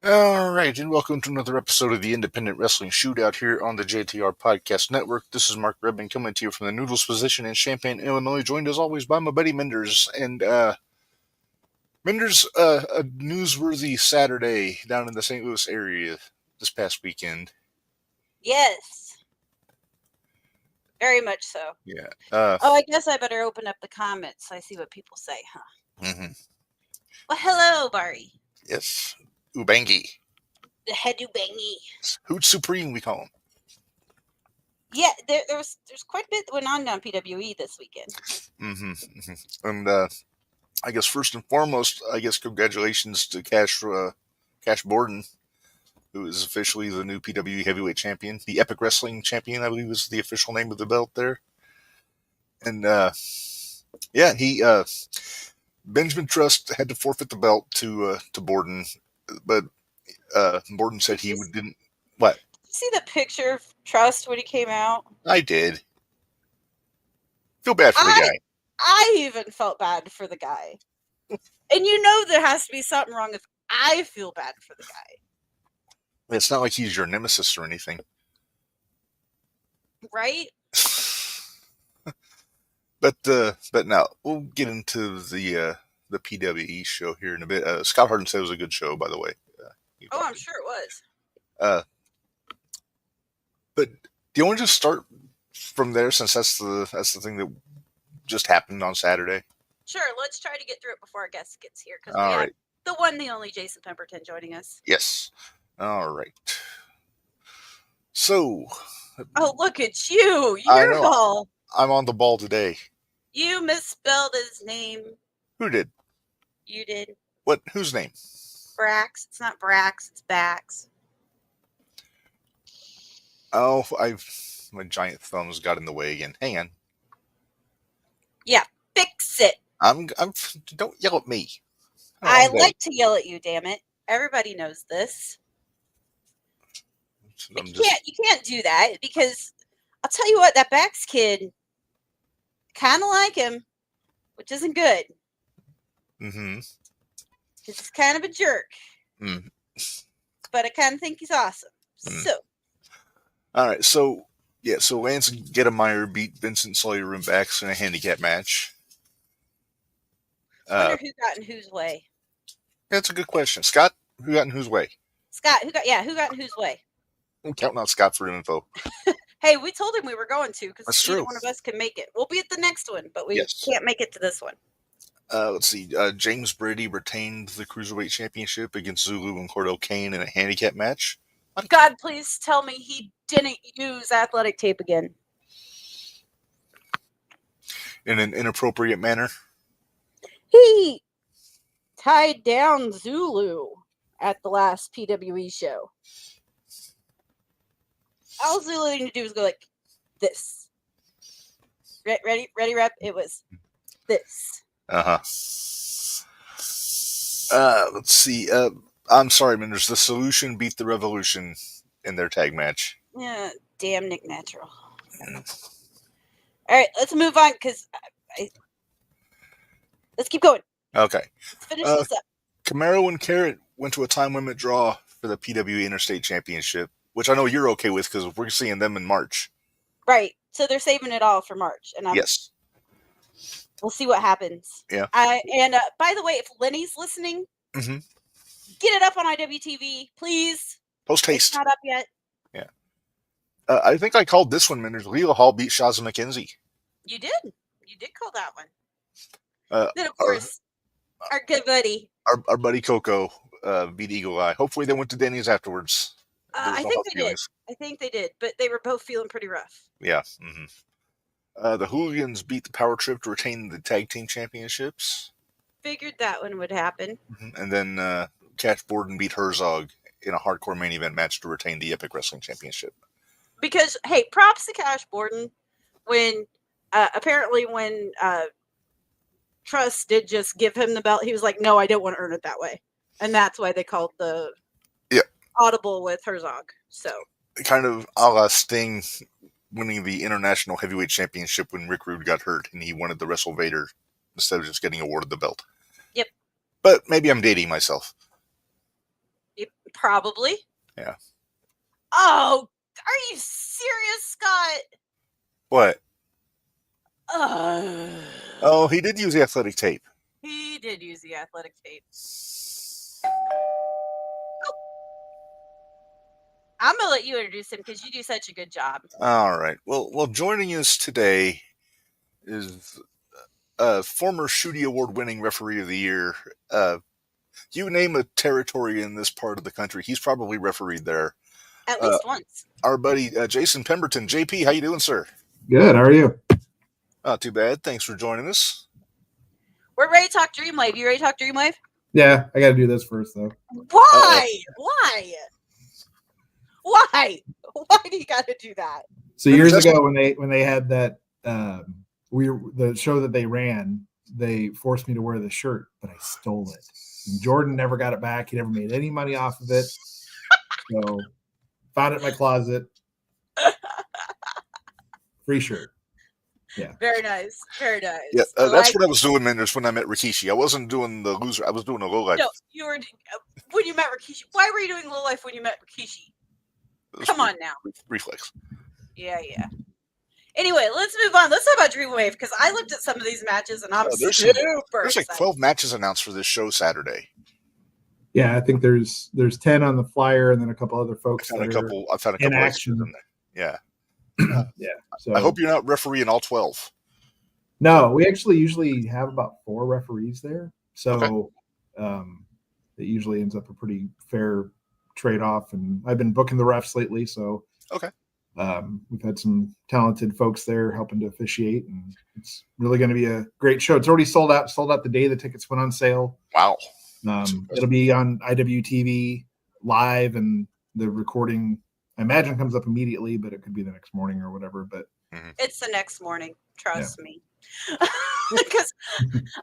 All right, and welcome to another episode of the Independent Wrestling Shootout here on the JTR Podcast Network. This is Mark Reb coming to you from the Noodles position in Champaign, Illinois, joined as always by my buddy Minderz. And Minderz, a newsworthy Saturday down in the St. Louis area this past weekend. Yes. Very much so. Yeah. I guess I better open up the comments so I see what people say, huh? Mm-hmm. Well, hello, Barry. Yes. Ubangi. The head Ubangi. Hoot Supreme, we call him. Yeah, there's quite a bit that went on PWE this weekend. Mm-hmm. And I guess first and foremost, congratulations to Cash Borden, who is officially the new PWE Heavyweight Champion. The Epic Wrestling Champion, I believe, is the official name of the belt there. And he Benjamin Trust had to forfeit the belt to Borden, but Borden said he didn't. What? Did you see the picture of Trust when he came out? I did. Feel bad for the guy. I even felt bad for the guy. And you know there has to be something wrong if I feel bad for the guy. It's not like he's your nemesis or anything. Right? But now we'll get into the PWE show here in a bit. Scott Harden said it was a good show, by the way. I'm sure it was. But do you want to just start from there, since that's the thing that just happened on Saturday? Sure, let's try to get through it before our guest gets here, because we have the one, the only Jason Pemberton joining us. Yes. All right. So. Oh, look at you! You're all. I'm on the ball today. You misspelled his name. Who did? You did. What? Whose name? Brax. It's not Brax. It's Bax. Oh, my giant thumbs got in the way again. Hang on. Yeah, fix it. Don't yell at me. I like to yell at you, damn it. Everybody knows this. You can't do that, because I'll tell you what, that Bax kid, kind of like him, which isn't good. Mm-hmm. He's kind of a jerk. Mm. But I kind of think he's awesome. So. All right, so Lance Gettemeyer beat Vincent Sawyer and Bax in a handicap match. I wonder who got in whose way. That's a good question. Scott, who got in whose way? Scott, who got in whose way? I'm counting on Scott for info. Hey, we told him we were going to, because neither one of us can make it. We'll be at the next one, but we can't make it to this one. Let's see. James Brady retained the Cruiserweight Championship against Zulu and Cordell Kane in a handicap match. God, please tell me he didn't use athletic tape again. In an inappropriate manner? He tied down Zulu at the last PWE show. All Zulu needed to do was go like this. Ready, Reb? It was this. Let's see. I'm sorry, Minderz. The Solution beat the Revolution in their tag match. Yeah, damn Nick Natural. All right, let's move on, because let's keep going. Okay. Let's finish this up. Camaro and Carrot went to a time limit draw for the PWE Interstate Championship, which I know you're okay with, because we're seeing them in March. Right. So they're saving it all for March. And yes. We'll see what happens. Yeah. And by the way, if Lenny's listening, get it up on IWTV, please. Post haste. It's not up yet. Yeah. I think I called this one, Minderz. Leela Hall beat Shazza McKenzie. You did. You did call that one. Then, of course, our good buddy. Our buddy Coco beat Eagle Eye. Hopefully they went to Denny's afterwards. I think they did. I think they did. But they were both feeling pretty rough. Yeah. The Hooligans beat the Power Trip to retain the Tag Team Championships. Figured that one would happen. And then Cash Borden beat Herzog in a hardcore main event match to retain the Epic Wrestling Championship. Because, hey, props to Cash Borden when apparently when Trust did just give him the belt, he was like, no, I don't want to earn it that way. And that's why they called the audible with Herzog. So kind of a la Sting winning the International Heavyweight Championship when Rick Rude got hurt and he wanted to wrestle Vader instead of just getting awarded the belt. Yep. But maybe I'm dating myself. Yep. Probably. Yeah. Oh, are you serious, Scott? What? Oh, he did use the athletic tape. He did use the athletic tape. I'm going to let you introduce him because you do such a good job. All right. Well, joining us today is former Shootout Award-winning referee of the year. You name a territory in this part of the country, he's probably refereed there. At least once. Our buddy Jason Pemberton. JP, how you doing, sir? Good. How are you? Not too bad. Thanks for joining us. We're ready to talk Dreamwave. You ready to talk Dreamwave? Yeah, I got to do this first, though. Why? Why? Why? Why do you got to do that? So years ago, when they had that the show that they ran, they forced me to wear the shirt, but I stole it. And Jordan never got it back. He never made any money off of it. So found it in my closet. Free shirt. Yeah. Very nice. Very nice. Yeah, that's what I was doing, Minderz, when I met Rikishi. I wasn't doing the loser. I was doing the low life. No, you were when you met Rikishi. Why were you doing low life when you met Rikishi? Come on now. Reflex. Yeah. Anyway, let's move on. Let's talk about Dreamwave because I looked at some of these matches and I'm there's super like 12 matches announced for this show Saturday. Yeah, I think there's 10 on the flyer and then a couple other folks. I've found a couple in action in there. Yeah. Yeah. So I hope you're not refereeing all 12. No, we actually usually have about 4 referees there. So it usually ends up a pretty fair trade-off. And I've been booking the refs lately. So we've had some talented folks there helping to officiate. And it's really going to be a great show. It's already sold out the day the tickets went on sale. Wow. It'll be on IWTV live, and the recording, I imagine, comes up immediately, but it could be the next morning or whatever. But It's the next morning. Trust me. Because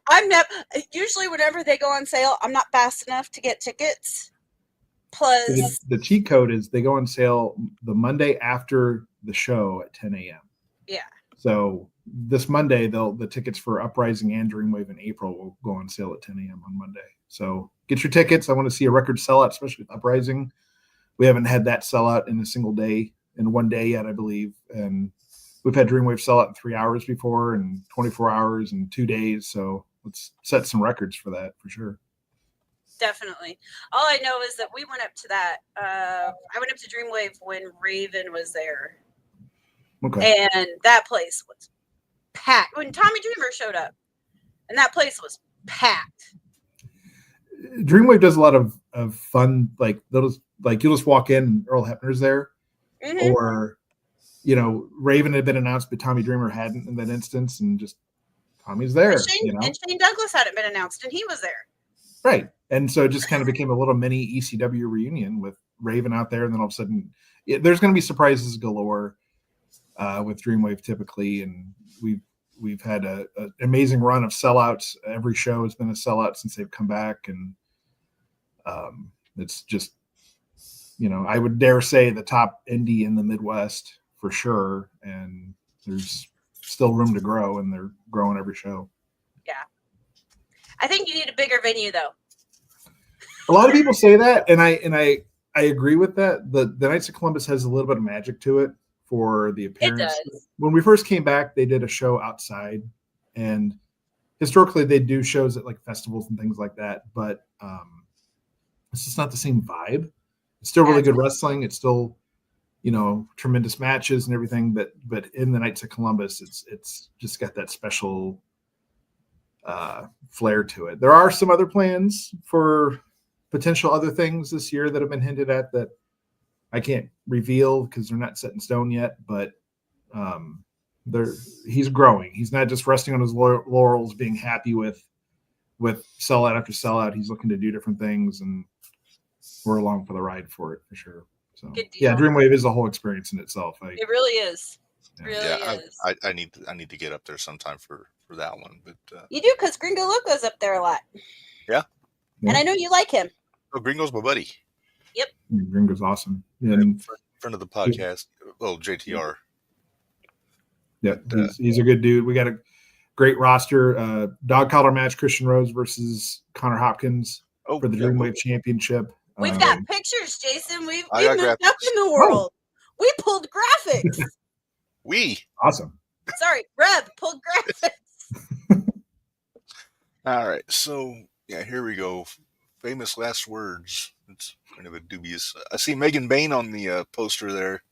I'm never usually whenever they go on sale, I'm not fast enough to get tickets. Plus, the cheat code is they go on sale the Monday after the show at 10 a.m. Yeah. So this Monday, the tickets for Uprising and Dreamwave in April will go on sale at 10 a.m. on Monday. So get your tickets. I want to see a record sellout, especially with Uprising. We haven't had that sellout in a single day, in one day yet, I believe. And we've had Dreamwave sell out in 3 hours before, and 24 hours and 2 days. So let's set some records for that for sure. Definitely. All I know is that we went up to that. I went up to Dreamwave when Raven was there. Okay. And that place was packed. When Tommy Dreamer showed up, and that place was packed. Dreamwave does a lot of fun, like those, like you'll just walk in and Earl Hebner's there, or Raven had been announced, but Tommy Dreamer hadn't in that instance, and just Tommy's there. And Shane Douglas hadn't been announced, and he was there. Right, and so it just kind of became a little mini ECW reunion with Raven out there, and then all of a sudden, there's going to be surprises galore with Dreamwave typically, and we've had an amazing run of sellouts. Every show has been a sellout since they've come back, and it's just, I would dare say the top indie in the Midwest for sure, and there's still room to grow, and they're growing every show. Yeah. I think you need a bigger venue, though. A lot of people say that, and I agree with that. The Knights of Columbus has a little bit of magic to it for the appearance. It does. When we first came back, they did a show outside, and historically they do shows at like festivals and things like that, but it's just not the same vibe. It's still really good wrestling. It's still, tremendous matches and everything, but in the Knights of Columbus, it's just got that special flair to it. There are some other plans for potential other things this year that have been hinted at that I can't reveal because they're not set in stone yet, but he's growing. He's not just resting on his laurels, being happy with sellout after sellout. He's looking to do different things, and we're along for the ride for it for sure. So yeah, Dreamwave is a whole experience in itself. It really is. Is. I need to get up there sometime for that one, but you do, because Gringo Loco's up there a lot. Yeah, and I know you like him. Oh, Gringo's my buddy. Yep, Gringo's awesome. And friend of the podcast. Well, JTR. Yeah, he's a good dude. We got a great roster. Dog collar match: Christian Rose versus Connor Hopkins for the Dreamwave Championship. We've got pictures, Jason. We've I got moved up in the world. We pulled graphics. Awesome. Sorry, Reb pulled graphics. All right, so yeah, here we go. Famous last words. It's kind of a dubious. I see Megan Bain on the poster there.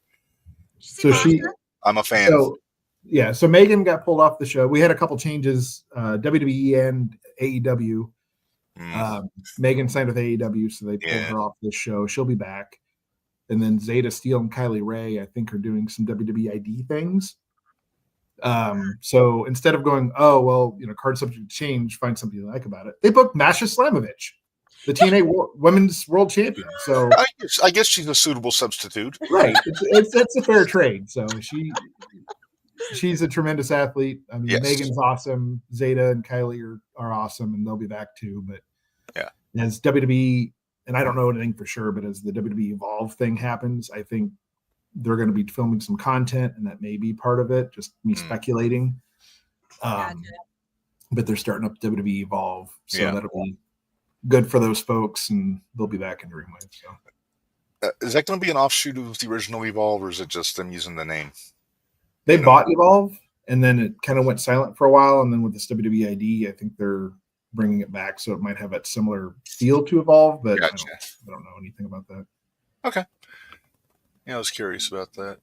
So I'm a fan. So Megan got pulled off the show. We had a couple changes, WWE and AEW. Megan signed with AEW, so they pulled her off this show. She'll be back. And then Zeta Steele and Kylie Ray, I think, are doing some WWE ID things. So instead of going, card subject to change, find something you like about it, they booked Masha Slamovich, the TNA Women's World Champion. So I guess she's a suitable substitute. Right. It's a fair trade. So she's a tremendous athlete. I mean, Megan's awesome. Zeta and Kylie are awesome, and they'll be back too. But as WWE, and I don't know anything for sure, but as the WWE Evolve thing happens, I think they're going to be filming some content, and that may be part of it. Just me speculating. But they're starting up WWE Evolve, so that'll be good for those folks, and they'll be back in Dreamwave. So, is that going to be an offshoot of the original Evolve, or is it just them using the name? They bought Evolve, and then it kind of went silent for a while, and then with this WWE ID, I think they're bringing it back, so it might have that similar feel to Evolve, but I don't know anything about that. Okay. Yeah, I was curious about that.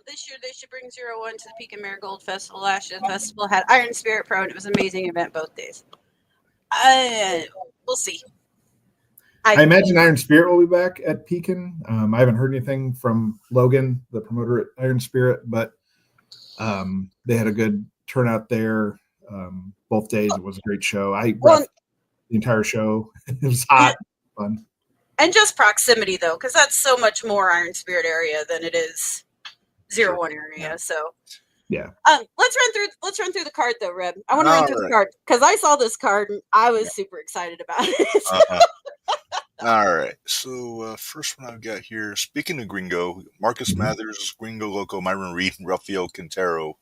This year they should bring 01 to the Peak of Marigold Festival. Last year the festival had Iron Spirit Pro, and it was an amazing event both days. We'll see. I imagine Iron Spirit will be back at Pekin. I haven't heard anything from Logan, the promoter at Iron Spirit, but they had a good turnout there both days. It was a great show. I reffed the entire show. It was hot, fun. And just proximity, though, because that's so much more Iron Spirit area than it is 01 area. So let's run through the card though, Reb. I want to run through the card because I saw this card and I was super excited about it. All right. So first one I've got here. Speaking of Gringo, Marcus Mathers, Gringo Loco, Myron Reed, and Rafael Quintero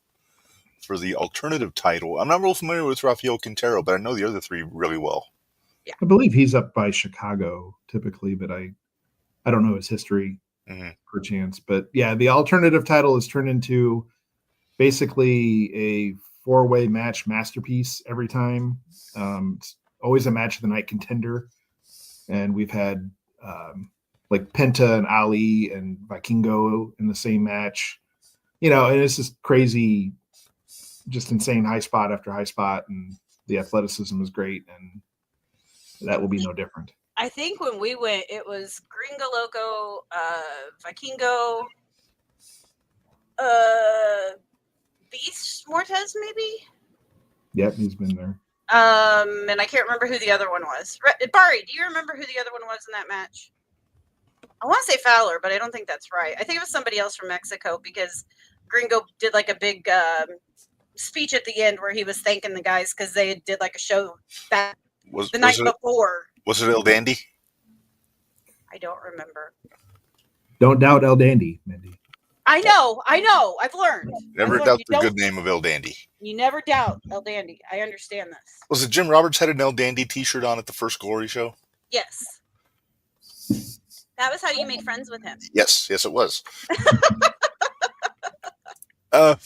for the alternative title. I'm not real familiar with Rafael Quintero, but I know the other three really well. Yeah. I believe he's up by Chicago typically, but I don't know his history perchance. But yeah, the alternative title is turned into basically a 4-way match masterpiece every time. It's always a match of the night contender. And we've had like Penta and Ali and Vikingo in the same match. And it's just crazy, just insane high spot after high spot. And the athleticism is great. And that will be no different. I think when we went, it was Gringo Loco, Vikingo, Beast Mortez, maybe? Yep, he's been there. And I can't remember who the other one was. Barry, do you remember who the other one was in that match? I want to say Fowler, but I don't think that's right. I think it was somebody else from Mexico because Gringo did like a big speech at the end where he was thanking the guys because they did like a show that the night before. Was it El Dandy? I don't remember. Don't doubt El Dandy, Mindy. I know. I've learned. Never doubt the good name of El Dandy. You never doubt El Dandy. I understand this. Was it Jim Roberts had an El Dandy t-shirt on at the first Glory show? Yes. That was how you made friends with him. Yes, it was. What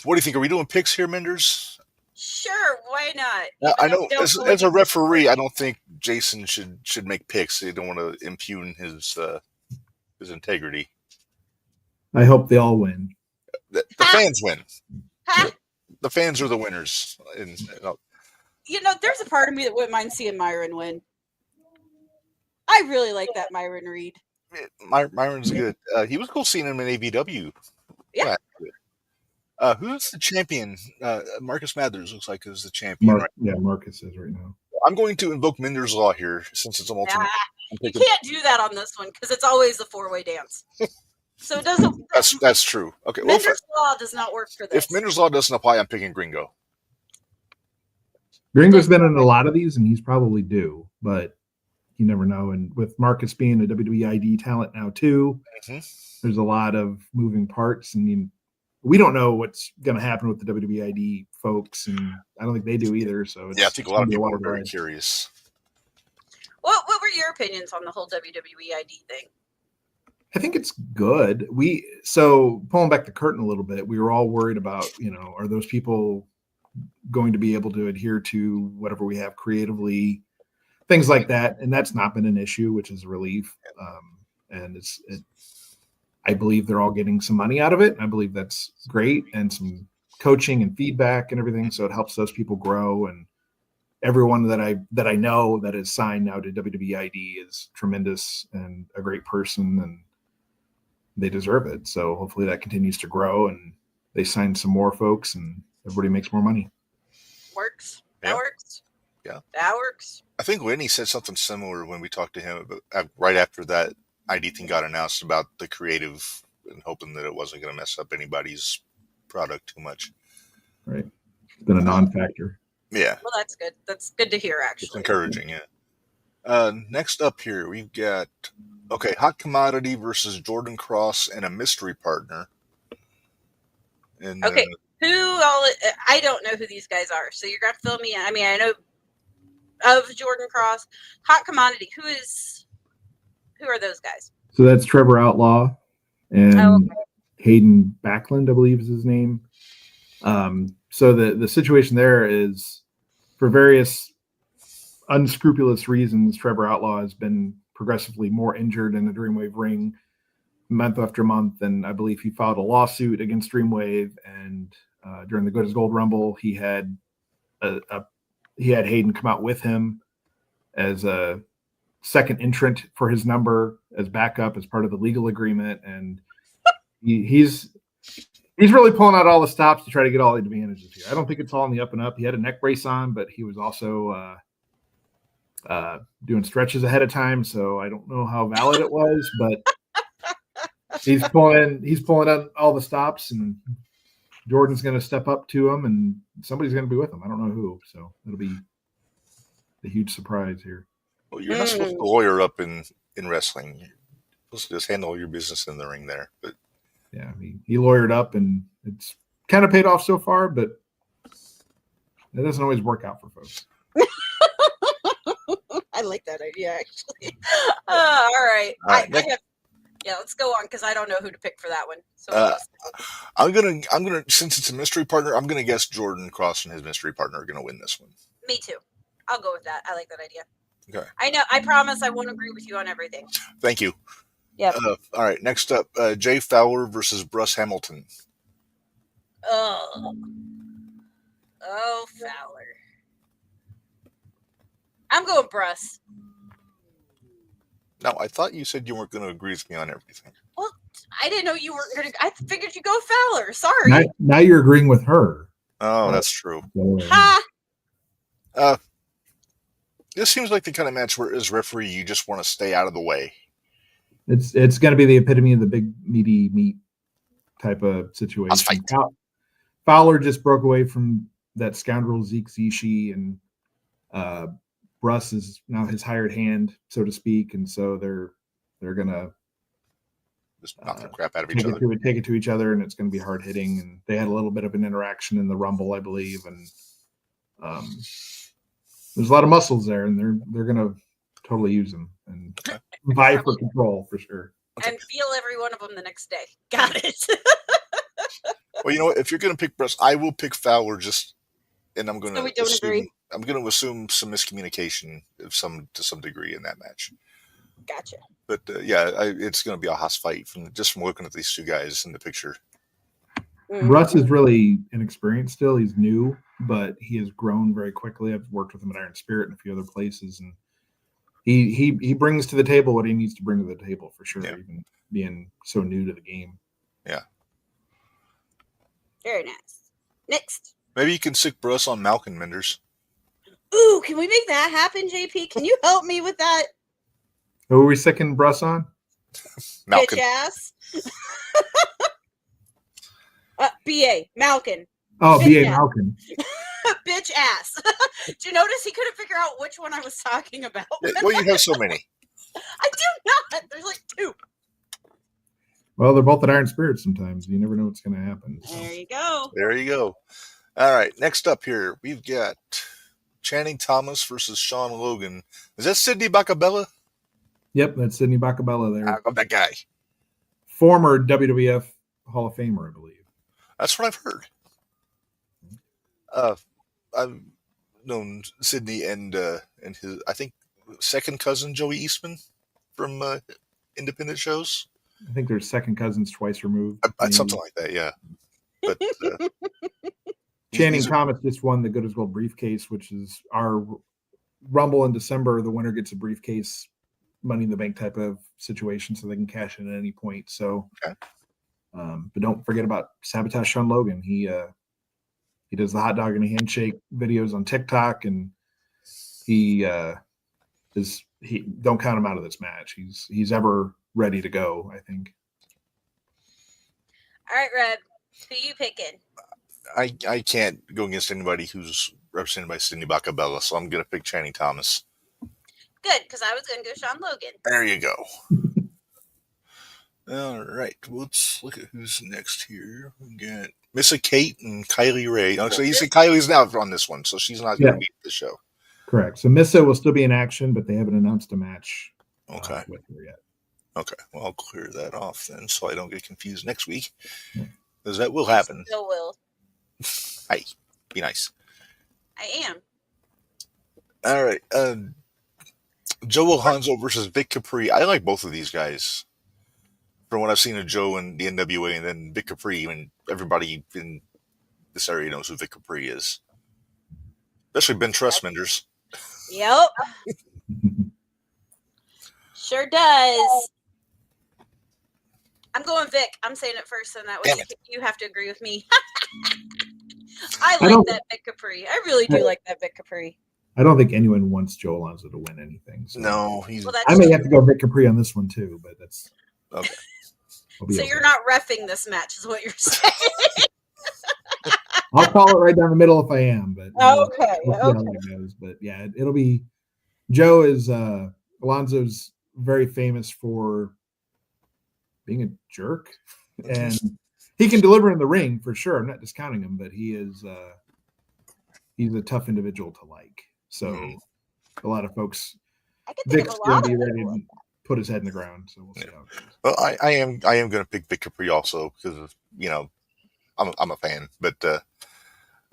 do you think? Are we doing picks here, Minderz? Sure, why not? I know as a referee, I don't think Jason should make picks. They don't want to impugn his integrity. I hope they all win. The fans win. The fans are the winners. There's a part of me that wouldn't mind seeing Myron win. I really like that Myron Reed. Myron's good. He was cool seeing him in AVW. Yeah. Who's the champion? Marcus Mathers looks like is the champion. Right? Yeah, Marcus is right now. I'm going to invoke Minder's Law here since it's a multi. You can't do that on this one because it's always a 4-way dance. So it doesn't. That's true. Okay. Minder's Law does not work for this. If Minder's Law doesn't apply, I'm picking Gringo. Gringo's been in a lot of these, and he's probably due, but you never know. And with Marcus being a WWE ID talent now too, there's a lot of moving parts, and we don't know what's going to happen with the WWE ID folks, and I don't think they do either. So I think a lot of people are very curious. What were your opinions on the whole WWE ID thing? I think it's good. So pulling back the curtain a little bit, we were all worried about, are those people going to be able to adhere to whatever we have creatively, things like that. And that's not been an issue, which is a relief. And I believe they're all getting some money out of it. I believe that's great, and some coaching and feedback and everything. So it helps those people grow. And everyone that I know that is signed now to WWE ID is tremendous and a great person, and they deserve it. So hopefully that continues to grow, and they sign some more folks, and everybody makes more money. Works. Yeah. That works. Yeah. That works. I think Whitney said something similar when we talked to him about, right after that ID thing got announced, about the creative and hoping that it wasn't going to mess up anybody's product too much. Right. It's been a non-factor. Yeah. Well, that's good. That's good to hear, It's actually. encouraging, yeah. Next up here, we've got, Hot Commodity versus Jordan Cross and a mystery partner. And, Okay. I don't know who these guys are, so you're going to fill me in. I mean, I know of Jordan Cross. Hot Commodity, who are those guys? So that's Trevor Outlaw and Hayden Backlund, I believe is his name. So the situation there is, for various unscrupulous reasons, Trevor Outlaw has been progressively more injured in the Dreamwave ring month after month. And I believe he filed a lawsuit against Dreamwave. And during the Good as Gold Rumble, he had Hayden come out with him as a second entrant for his number as backup, as part of the legal agreement. And he's really pulling out all the stops to try to get all the advantages here. I don't think it's all in the up and up. He had a neck brace on, but he was also doing stretches ahead of time. So I don't know how valid it was, but he's pulling out all the stops, and Jordan's going to step up to him, and somebody's going to be with him. I don't know who. So it'll be a huge surprise here. well, you're not supposed to lawyer up in wrestling. You're supposed to just handle your business in the ring there. But yeah, he lawyered up, and it's kind of paid off so far, but it doesn't always work out for folks. I like that idea, actually. All right. Let's go on, because I don't know who to pick for that one. So I'm gonna since it's a mystery partner, I'm gonna guess Jordan Cross and his mystery partner are gonna win this one. me too. I'll go with that. I like that idea. Okay. I know. I promise I won't agree with you on everything. Thank you. Yep. All right. Next up, Jay Fowler versus Bruce Hamilton. Oh, Fowler. I'm going Bruce. No, I thought you said you weren't going to agree with me on everything. Well, I didn't know you weren't going to. I figured you'd go Fowler. Sorry. Now you're agreeing with her. Oh, that's true. Ha! This seems like the kind of match where, as referee, you just want to stay out of the way. It's going to be the epitome of the big meaty meat type of situation. Let's fight. Fowler just broke away from that scoundrel Zeke Zishi, and Bruss is now his hired hand, so to speak, and so they're gonna Just knock the crap out of each other. Take it to each other, and it's going to be hard hitting. And they had a little bit of an interaction in the Rumble, I believe, and there's a lot of muscles there, and they're going to totally use them and vie for control for sure. And feel every one of them the next day. Got it. Well, you know what? If you're going to pick Bruss, I will pick Fowler. And I'm going So we don't agree. I'm going to assume some miscommunication to some degree in that match. Gotcha. But it's going to be a house fight from looking at these two guys in the picture. Russ is really inexperienced still. He's new, but he has grown very quickly. I've worked with him at Iron Spirit and a few other places, and he brings to the table what he needs to bring to the table for sure, even being so new to the game. Yeah. Very nice. Next. Maybe you can stick Bruss on Malkin Minderz. Ooh, can we make that happen, JP? Can you help me with that? Who are we sticking Bruss on? Bitch Malkin. ass. BA, Malkin. Oh, Bitch BA ass. Malkin. Bitch ass. Did you notice he couldn't figure out which one I was talking about? Well, you have so many. I do not. There's like two. Well, they're both at Iron Spirit sometimes. You never know what's going to happen. So. There you go. There you go. All right. Next up we've got Channing Thomas versus Sean Logan. Is that Sidney Bacabella? Yep, that's Sidney Bakabella there. How about that guy? Former WWF Hall of Famer, I believe. That's what I've heard. I've known Sidney and his, I think, second cousin Joey Eastman from independent shows. I think they're second cousins twice removed. Something like that, yeah. But Channing Thomas just won the Good as Gold briefcase, which is our Rumble in December. The winner gets a briefcase, Money in the Bank type of situation, so they can cash in at any point. So, okay. But don't forget about Sabotage Sean Logan. He does the hot dog and a handshake videos on TikTok, and he don't count him out of this match. He's ever ready to go, I think. All right, Reb, who you picking? I can't go against anybody who's represented by Sidney Bakabella, so I'm going to pick Channing Thomas. Good, because I was going to go Sean Logan. There you go. All right, let's look at who's next here. We got Missa Kate and Kylie Ray. Oh, so you see Kylie's now on this one, so she's not going to be at the show. Correct. So Missa will still be in action, but they haven't announced a match with her yet. Okay, well, I'll clear that off then, so I don't get confused next week, because that will happen. Still will. Hey, be nice. I am. All right, Joe Alonzo versus Vic Capri. I like both of these guys. From what I've seen of Joe and the NWA, and then Vic Capri, I mean, everybody in this area knows who Vic Capri is. Especially Ben Trustminders. Yep. Sure does. I'm going Vic. I'm saying it first, and that way you have to agree with me. I like that Vic Capri. I really do like that Vic Capri. I don't think anyone wants Joe Alonzo to win anything. So. No, I may have to go Vic Capri on this one too, but that's okay. So you're not reffing this match, is what you're saying. I'll call it right down the middle if I am, but okay. We'll see how that goes. But yeah, it'll be. Joe is Alonzo's very famous for being a jerk, and he can deliver in the ring for sure. I'm not discounting him, but he's a tough individual to like. So a lot of folks, Vic's going to be ready to put his head in the ground. So we'll see how it goes. Well, I am going to pick Vic Capri also because I'm a fan, but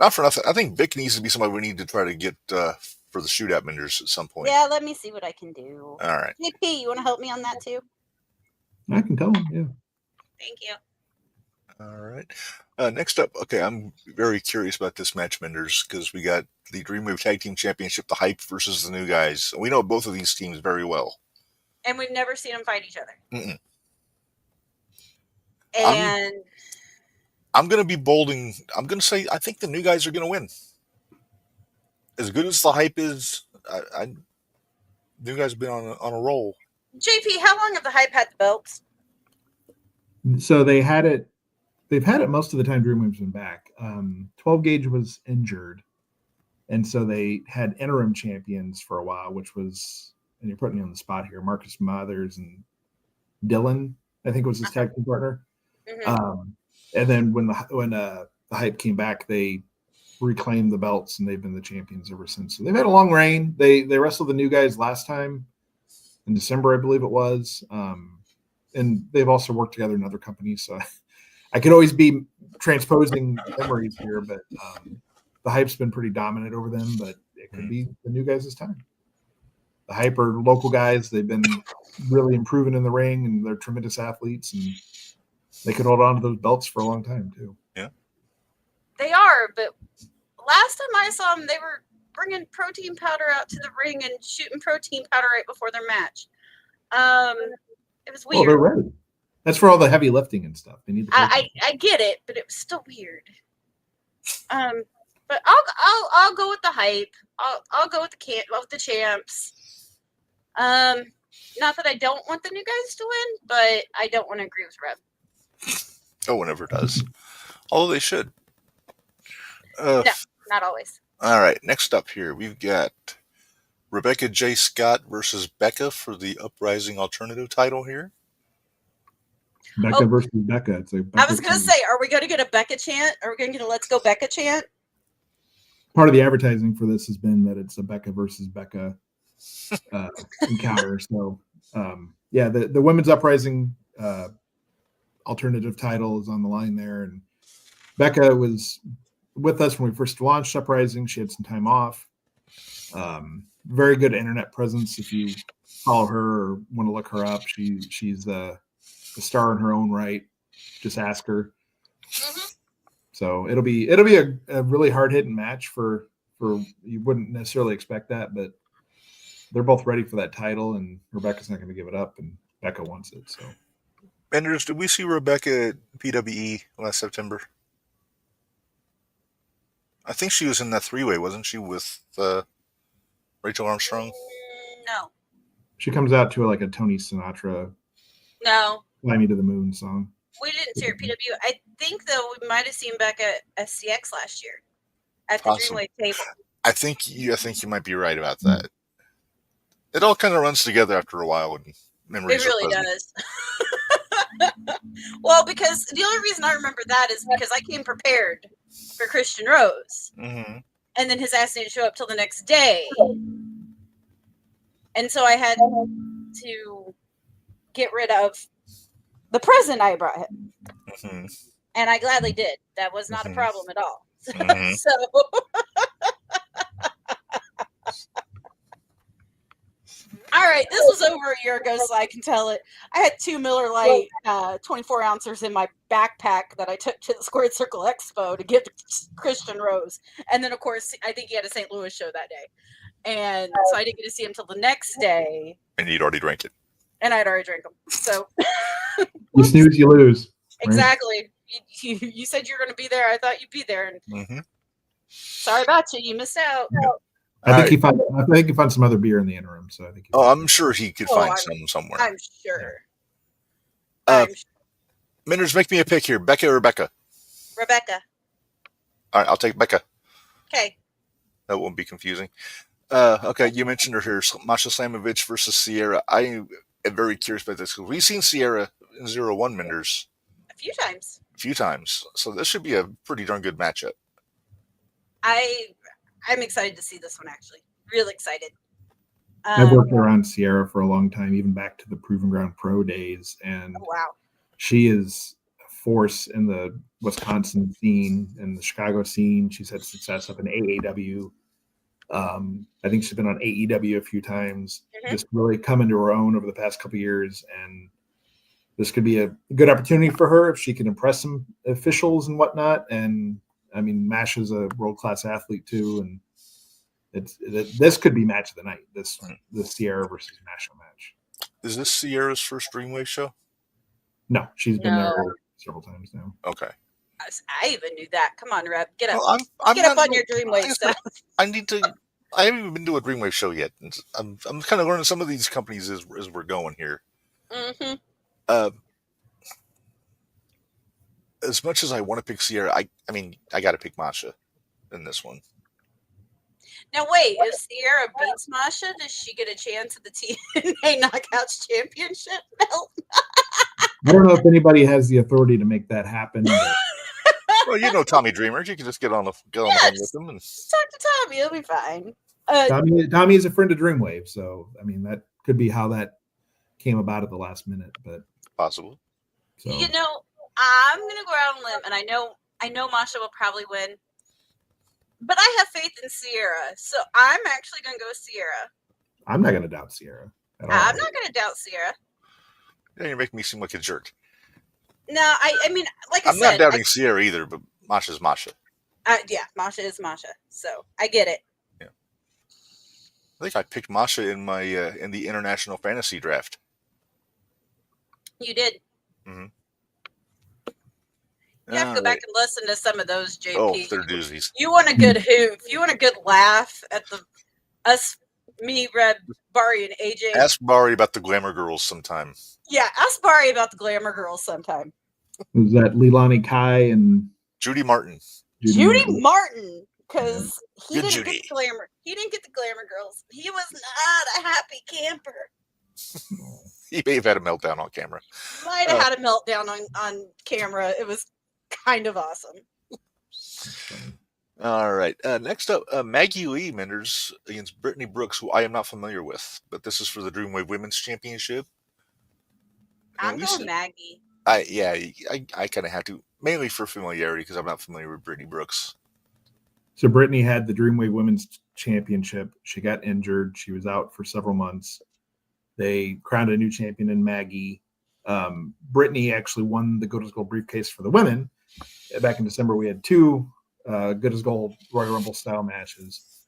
not for nothing. I think Vic needs to be somebody we need to try to get for the Shootout Minderz at some point. Yeah, let me see what I can do. All right. JP, you want to help me on that too? I can tell him, yeah. Thank you. All right. Next up, okay, I'm very curious about this match, Minderz, because we got the Dreamwave Tag Team Championship, the Hype versus the New Guys. We know both of these teams very well. And we've never seen them fight each other. Mm-mm. And I'm going to be bolding. I'm going to say I think the New Guys are going to win. As good as the Hype is, New Guys have been on a roll. JP, how long have the Hype had the belts? So they've had it most of the time Dreamwave's been back. 12 Gauge was injured, and so they had interim champions for a while, which was, and you're putting me on the spot here, Marcus Mathers and Dylan, I think was his tag team partner. Mm-hmm. And then when the Hype came back, they reclaimed the belts, and they've been the champions ever since. So they've had a long reign. They wrestled the New Guys last time in December, I believe it was. And they've also worked together in other companies. So I could always be transposing memories here, but the Hype's been pretty dominant over them, but it could be the New Guys this time. The Hype are local guys. They've been really improving in the ring, and they're tremendous athletes, and they could hold on to those belts for a long time too. Yeah. They are, but last time I saw them, they were bringing protein powder out to the ring and shooting protein powder right before their match. It was weird. Oh, they're ready. That's for all the heavy lifting and stuff. They need. I get it, but it was still weird. But I'll go with the Hype. I'll go with the champs. Not that I don't want the New Guys to win, but I don't want to agree with Reb. No one ever does. Although they should. No, not always. All right, next up here, we've got Rebecca J. Scott versus Becca for the Uprising Alternative title here. Becca versus Becca. It's like Becca I was going to say, are we going to get a Becca chant? Are we going to get a Let's Go Becca chant? Part of the advertising for this has been that it's a Becca versus Becca encounter. So yeah, the women's uprising alternative title is on the line there, and Becca was with us when we first launched Uprising. She had some time off. Very good internet presence. If you follow her or want to look her up, she's a star in her own right. Just ask her. Mm-hmm. So it'll be a really hard hitting match for you wouldn't necessarily expect that, but they're both ready for that title, and Rebecca's not going to give it up, and Becca wants it. So, Minderz, did we see Rebecca at PWE last September? I think she was in that 3-way, wasn't she, with Rachel Armstrong? No. she comes out to like a Tony Sinatra No. "Fly Me to the Moon" song. We didn't see her at PW. I think, though, we might have seen Becca at SCX last year at the Awesome. Dreamwave table. I think you might be right about that. It all kind of runs together after a while, and memories. It really does. Well, because the only reason I remember that is because I came prepared for Christian Rose, Mm-hmm. and then his ass didn't show up till the next day, and so I had to get rid of the present I brought him, Mm-hmm. and I gladly did. That was not a problem at all. Mhm. So. All right, this was over a year ago, so I can tell it. I had 2 Miller Lite 24 ounces in my backpack that I took to the Squared Circle Expo to give to Christian Rose. And then, of course, I think he had a St. Louis show that day. And so I didn't get to see him till the next day. And you'd already drank it. And I'd already drank them. So You snooze, you lose. Right? exactly. You said you were going to be there. I thought you'd be there. And Mm-hmm. sorry about you. You missed out. I think he found some other beer in the interim. So I think. I'm sure he could find I'm- some somewhere. I'm sure. Uh, I'm sure. Minderz, make me a pick here. Becca or Rebecca? Rebecca. All right, I'll take Becca. Okay. That won't be confusing. Okay, you mentioned her here. Masha Slamovich versus Sierra. I am very curious about this because we've seen Sierra in 0-1 Minderz A few times. a few times. So this should be a pretty darn good matchup. I'm excited to see this one, actually. Real excited. I've worked around Sierra for a long time, even back to the Proven Ground Pro days, and Oh, wow. she is a force in the Wisconsin scene and the Chicago scene. She's had success up in AAW. I think she's been on AEW a few times. Mhm. Just really come into her own over the past couple of years, and this could be a good opportunity for her if she can impress some officials and whatnot. And I mean, Masha's a world-class athlete too, and this could be match of the night. The Sierra versus Masha match. Is this Sierra's first Dreamwave show? No, she's been No. there several times now. Okay. I even knew that. Come on, Reb. Get up. Well, I'm Get up not- on your Dreamwave stuff. I need to. I haven't even been to a Dreamwave show yet. I'm kind of learning some of these companies as we're going here. Mm-hmm. As much as I want to pick Sierra, I mean, I got to pick Masha in this one. Now, wait. If Sierra beats Masha, does she get a chance at the TNA Knockouts Championship belt? I don't know if anybody has the authority to make that happen. But Well, you know Tommy Dreamer. You can just get on the phone with him. And Talk to Tommy. It'll be fine. Tommy is a friend of Dreamwave, so I mean that could be how that came about at the last minute. But possible. so You know, I'm going to go out on a limb, and I know Masha will probably win. But I have faith in Sierra, so I'm actually going to go Sierra. I'm not going to doubt Sierra at all. I'm not going to doubt Sierra. Yeah, you're making me seem like a jerk. No, I mean, like I I'm said, not doubting Sierra either, but Masha's Masha. yeah, Masha is Masha, so I get it. I think I picked Masha in my in the international fantasy draft. You did. Mhm. You have to go back and listen to some of those, JP. Oh, they're doozies. You want a good hoof. You want a good laugh at me, Reb, Bari, and AJ. Ask Bari about the Glamour Girls sometime. Yeah, ask Bari about the Glamour Girls sometime. Was that Leilani Kai and Judy Martin. Judy Martin, because he Good didn't Judy. get the glamour. He didn't get the Glamour Girls. He was not a happy camper. He may have had a meltdown on camera. Might have had a meltdown on camera. It was kind of awesome. All right. Next up, Maggie Lee Minderz against Brittany Brooks, who I am not familiar with, but this is for the Dreamwave Women's Championship. I'm going Maggie. I kind of have to, mainly for familiarity, because I'm not familiar with Brittany Brooks. So Brittany had the Dreamwave Women's Championship. She got injured. She was out for several months. They crowned a new champion in Maggie. Brittany actually won the Good as Gold briefcase for the women. Back in December, we had two Good as Gold Royal Rumble style matches,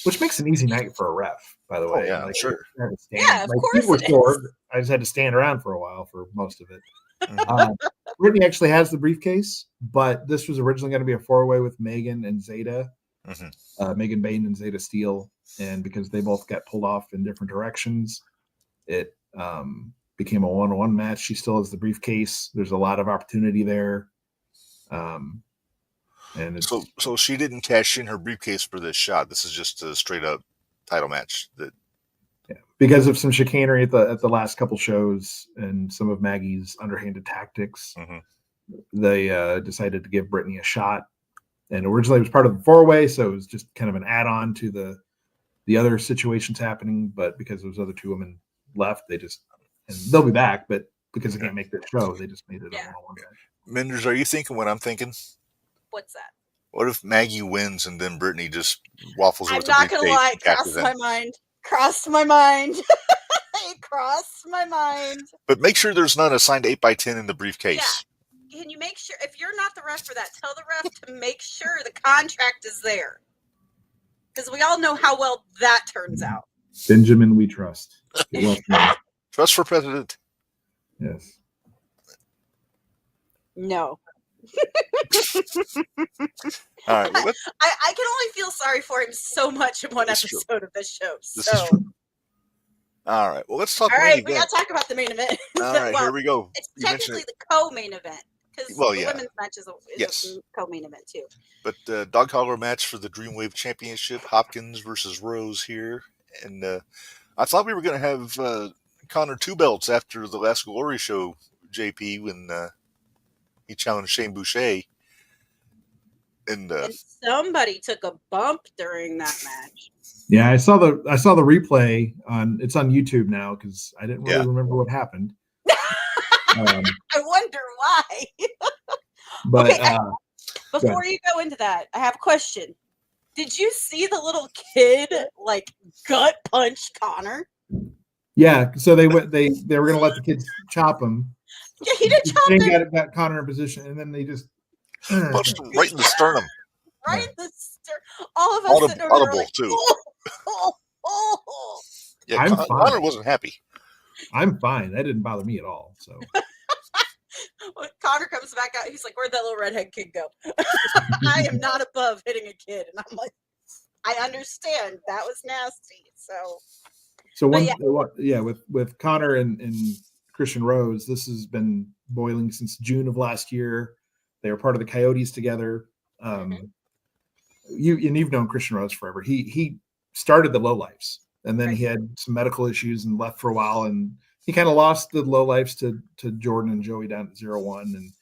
which makes an easy night for a ref, by the way. Oh, yeah, sure. Of course it is. I just had to stand around for a while for most of it. Brittany actually has the briefcase, but this was originally going to be a four-way with Megan and Zeta, Megan Bain and Zeta Steele, and because they both got pulled off in different directions, it became a one-on-one match. She still has the briefcase. There's a lot of opportunity there. And so she didn't cash in her briefcase for this shot. This is just a straight-up title match. Because of some chicanery at the last couple shows and some of Maggie's underhanded tactics, they decided to give Brittany a shot. And originally it was part of the four-way, so it was just kind of an add-on to the other situations happening. But because those other two women left, and they'll be back, but because they can't make that show, they just made it a one-on-one match. Minderz, are you thinking what I'm thinking? What's that? What if Maggie wins and then Brittany just waffles over? I'm not gonna lie, crossed my mind. It crossed my mind. But make sure there's not a signed 8x10 in the briefcase. Yeah. Can you make sure, if you're not the ref for that, tell the ref to make sure the contract is there. Because we all know how well that turns out. Benjamin, we trust. Trust for president. Yes. No. All right. Well, I can only feel sorry for him so much in one episode of this show. This is true. All right. Well, let's talk. All right, we got to talk about the main event. All right, here we go. It's technically the co-main event because the women's match is a co-main event too. But dog collar match for the Dreamwave Championship: Hopkins versus Rose here, and I thought we were going to have Connor two belts after the last Glory show, JP, when he challenged Shane Boucher. And somebody took a bump during that match. Yeah, I saw the replay it's on YouTube now because I didn't really remember what happened. I wonder why. But okay, before you go into that, I have a question. Did you see the little kid gut punch Connor? Yeah, so they were going to let the kids chop him. Yeah, he did chop him. Got Connor in position, and then they just punched him right in the sternum. Right in the sternum. All of us audible too. Yeah, Connor wasn't happy. I'm fine. That didn't bother me at all. So when Connor comes back out, he's like, "Where'd that little redhead kid go?" I am not above hitting a kid, and I'm like, I understand that was nasty. With Connor and Christian Rose, this has been boiling since June of last year. They were part of the Coyotes together. You've known Christian Rose forever. He started the Lowlifes, and then he had some medical issues and left for a while, and he kind of lost the Lowlifes to Jordan and Joey down at 0-1, and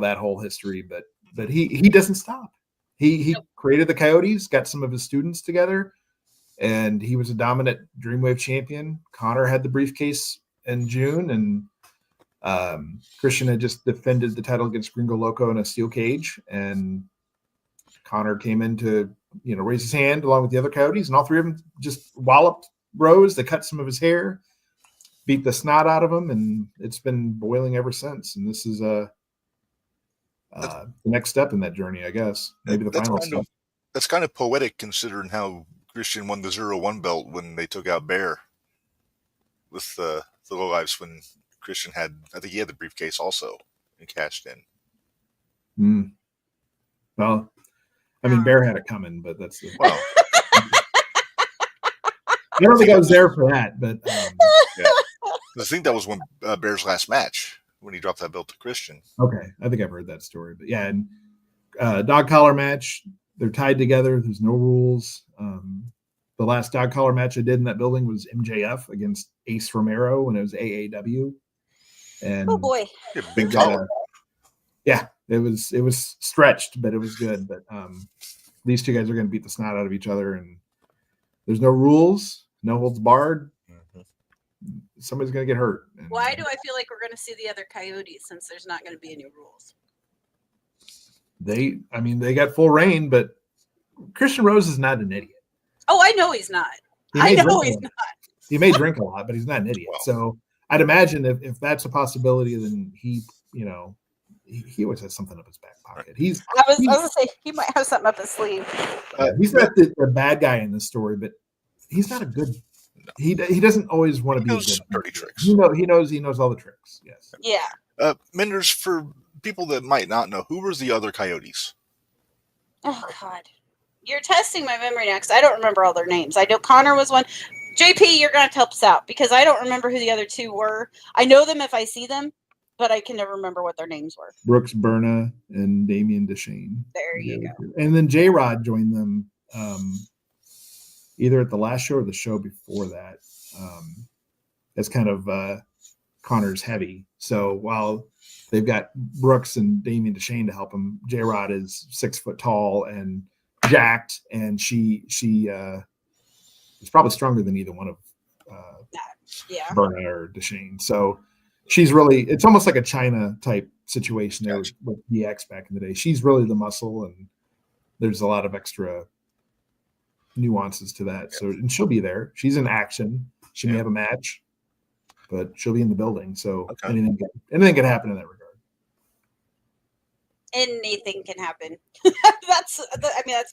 that whole history. But he doesn't stop. He created the Coyotes, got some of his students together, and he was a dominant Dreamwave champion. Connor had the briefcase in June, and Christian had just defended the title against Gringo Loco in a steel cage, and Connor came in to raise his hand along with the other Coyotes, and all three of them just walloped Rose. They cut some of his hair, beat the snot out of him, and it's been boiling ever since. And this is the next step in that journey, I guess. Maybe the final step. That's kind of poetic considering how Christian won the 0-1 belt when they took out Bear with the Lowlifes when Christian I think he had the briefcase also and cashed in. Well, I mean, Bear had it coming, but that's well. I don't think I was there for that, but I think that was when Bear's last match when he dropped that belt to Christian. Okay, I think I've heard that story, but yeah, and dog collar match. They're tied together. There's no rules. The last dog collar match I did in that building was MJF against Ace Romero when it was AAW. And oh boy, big collar. Yeah, It was stretched, but it was good. But these two guys are going to beat the snot out of each other, and there's no rules, no holds barred. Somebody's going to get hurt. And, why do I feel like we're going to see the other Coyotes since there's not going to be any rules? They got full reign, but Christian Rose is not an idiot. Oh, I know he's not. He may drink a lot, but he's not an idiot. Well, So I'd imagine if that's a possibility, then he always has something up his back pocket. I was going to say he might have something up his sleeve. He's not the bad guy in this story, but he's not a good. No. He doesn't always want to be knows good. Dirty tricks. He knows all the tricks. Yes. Yeah. Minderz, for people that might not know, who was the other Coyotes? Oh God, you're testing my memory now because I don't remember all their names. I know Connor was one. JP, you're going to have to help us out because I don't remember who the other two were. I know them if I see them, but I can never remember what their names were. Brooks Berna and Damian DeShane. There you go. And then J-Rod joined them either at the last show or the show before that. As kind of Connor's heavy. So while they've got Brooks and Damian DeShane to help him, J-Rod is 6 foot tall and jacked, and she is probably stronger than either one of Berna or DeShane. So she's really, it's almost like a China type situation there with DX back in the day. She's really the muscle, and there's a lot of extra nuances to that. So, and she'll be there. She's in action. She may have a match, but she'll be in the building. So anything can happen in that regard. Anything can happen. That's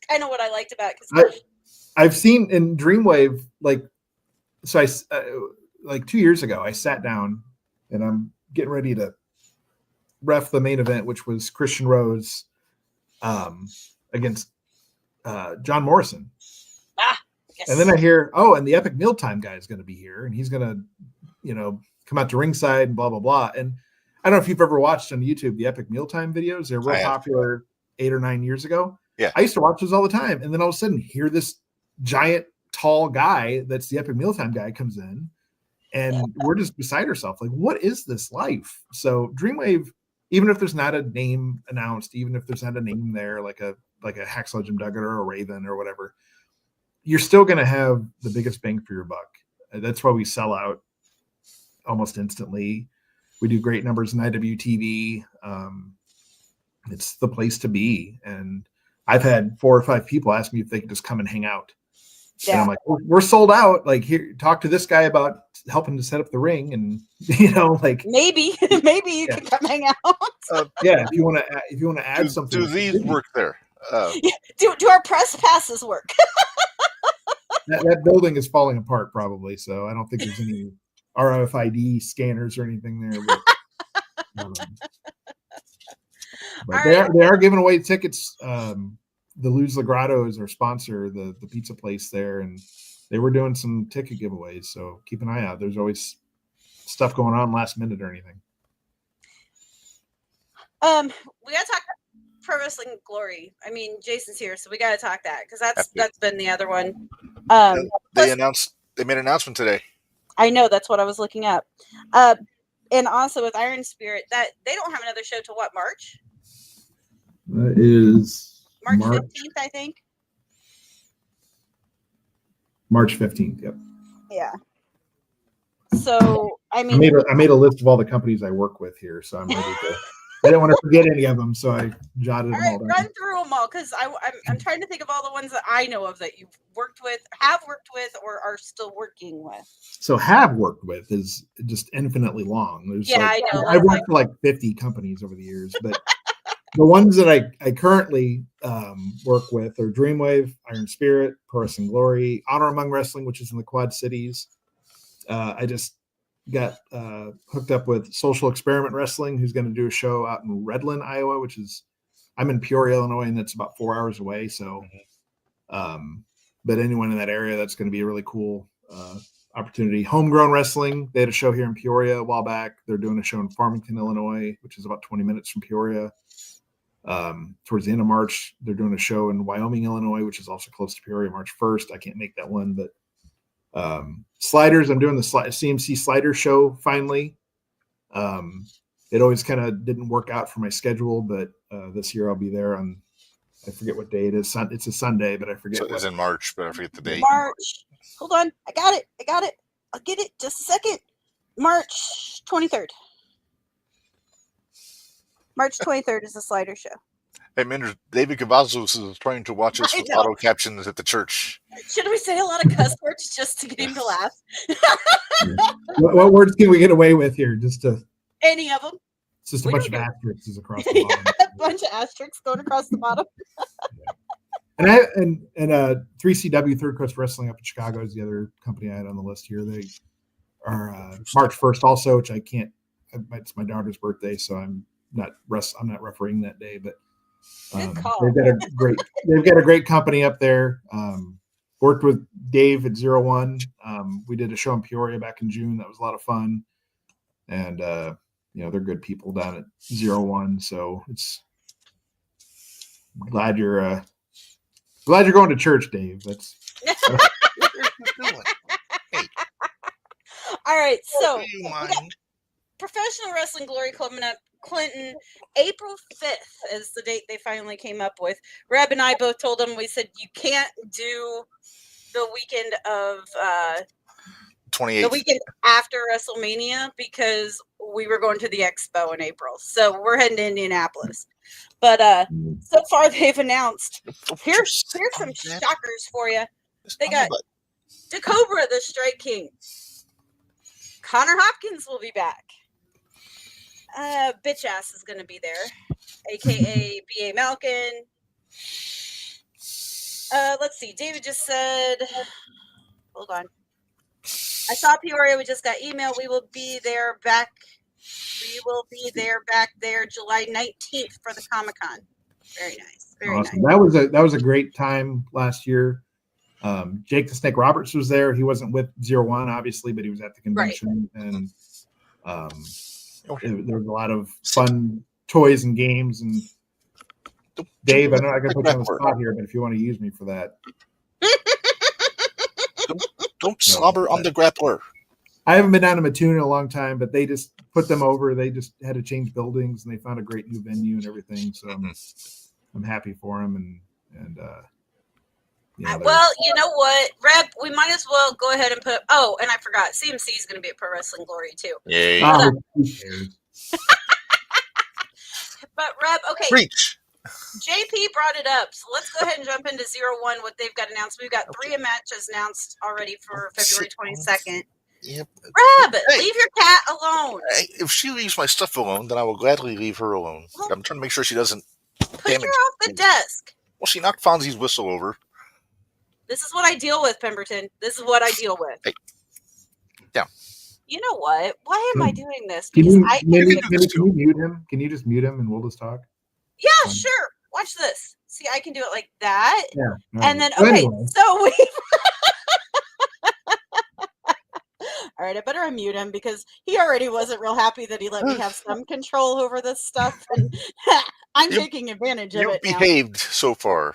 kind of what I liked about it. I've seen in Dreamwave, like 2 years ago, I sat down and I'm getting ready to ref the main event, which was Christian Rose against John Morrison. Yes. And then I hear, and the Epic Mealtime guy is going to be here, and he's going to, come out to ringside and blah, blah, blah. And I don't know if you've ever watched on YouTube the Epic Mealtime videos. They're real popular 8 or 9 years ago. Yeah. I used to watch those all the time. And then all of a sudden, hear this giant, tall guy that's the Epic Mealtime guy comes in, and we're just beside ourselves. Like, what is this life? So Dreamwave, even if there's not a name announced, even if there's not a name there, like a Hacksaw Jim Duggan or a Raven or whatever, you're still going to have the biggest bang for your buck. That's why we sell out almost instantly. We do great numbers in IWTV. It's the place to be. And I've had 4 or 5 people ask me if they could just come and hang out. Yeah. And I'm like, we're sold out. Like, here, talk to this guy about helping to set up the ring, and maybe you can come hang out. If you want to add something. Do these work there? Do our press passes work? That building is falling apart probably, so I don't think there's any RFID scanners or anything there. But they are giving away tickets. The Luz Grotto is our sponsor, the pizza place there, and they were doing some ticket giveaways. So keep an eye out. There's always stuff going on last minute or anything. We gotta talk Pro Wrestling Glory. I mean, Jason's here, so we gotta talk that because that's been the other one. They made an announcement today. I know, that's what I was looking up. And also with Iron Spirit, that they don't have another show till what, March? That is March 15th, I think. March 15th, yep. Yeah. So I mean, I made a list of all the companies I work with here, so I'm ready to. I didn't want to forget any of them, so I jotted them all down. Run through them all, because I'm trying to think of all the ones that I know of that you've worked with, have worked with, or are still working with. So have worked with is just infinitely long. There's I know. I've worked for like 50 companies over the years, but the ones that I currently work with are Dreamwave, Iron Spirit, Pro Wrestling Glory, Honor Among Wrestling, which is in the Quad Cities. I just got hooked up with Social Experiment Wrestling, who's going to do a show out in Redland, Iowa, which is, I'm in Peoria, Illinois, and it's about 4 hours away. So, but anyone in that area, that's going to be a really cool opportunity. Homegrown Wrestling, they had a show here in Peoria a while back. They're doing a show in Farmington, Illinois, which is about 20 minutes from Peoria. Towards the end of March, they're doing a show in Wyoming, Illinois, which is also close to Peoria, March 1st. I can't make that one, but Sliders, I'm doing the CMC Slider show finally. it always kind of didn't work out for my schedule, but this year I'll be there on, I forget what day it is. It's a Sunday, but I forget. So it's in March, but I forget the date. March. Hold on. I got it. I'll get it. Just a second. March 23rd. March 23rd is the slider show. Hey, Minderz, David Cavazos is trying to watch us with auto captions at the church. Should we say a lot of cuss words just to get him to laugh? What words can we get away with here? Any of them? It's just a bunch of asterisks across the bottom. A bunch of asterisks going across the bottom. And 3CW, Third Coast Wrestling up in Chicago, is the other company I had on the list here. They are March 1st also, which I can't. It's my daughter's birthday, so I'm not refereeing that day. But they've got a great company up there. Worked with Dave at 01. We did a show in Peoria back in June. That was a lot of fun, and they're good people down at 01. So it's glad you're going to church, Dave. That's all right. So we got Professional Wrestling Glory coming up. Clinton, April 5th is the date they finally came up with. Reb and I both told them, we said, you can't do the weekend of 28th. the weekend after WrestleMania because we were going to the Expo in April. So we're heading to Indianapolis. But so far they've announced, here's some shockers for you. They got DeCobra, the Strike King. Connor Hopkins will be back. Bitch ass is going to be there, aka B.A. Malkin. Let's see. David just said, hold on. I saw Peoria. We just got email. We will be there back there July 19th for the Comic-Con. Very nice. Very awesome. nice. That was a great time last year. Jake the Snake Roberts was there. He wasn't with 01, obviously, but he was at the convention. Right. And there was a lot of fun toys and games. And Dave, I know I got to put you on the spot here, but if you want to use me for that. Don't slobber on the grappler. I haven't been down to Mattoon in a long time, but they just put them over. They just had to change buildings, and they found a great new venue and everything. So I'm happy for them. Well, you know what, Reb, we might as well go ahead and put. Oh, and I forgot, CMC is going to be at Pro Wrestling Glory too. Yeah. But Reb, okay. Preach. JP brought it up, so let's go ahead and jump into 01. What they've got announced. We've got 3 matches announced already for February 22nd. Yep. Reb, leave your cat alone. Hey, if she leaves my stuff alone, then I will gladly leave her alone. Well, I'm trying to make sure she doesn't push her off the desk. Well, she knocked Fonzie's whistle over. This is what I deal with, Pemberton. This is what I deal with. Hey. Yeah. You know what? Why am I doing this? Can you mute him? Can you just mute him and we'll just talk? Yeah, sure. Watch this. See, I can do it like that. Yeah. Right. And then, okay, so we... All right, I better unmute him because he already wasn't real happy that he let me have some control over this stuff. And I'm taking advantage of it now. You've behaved so far.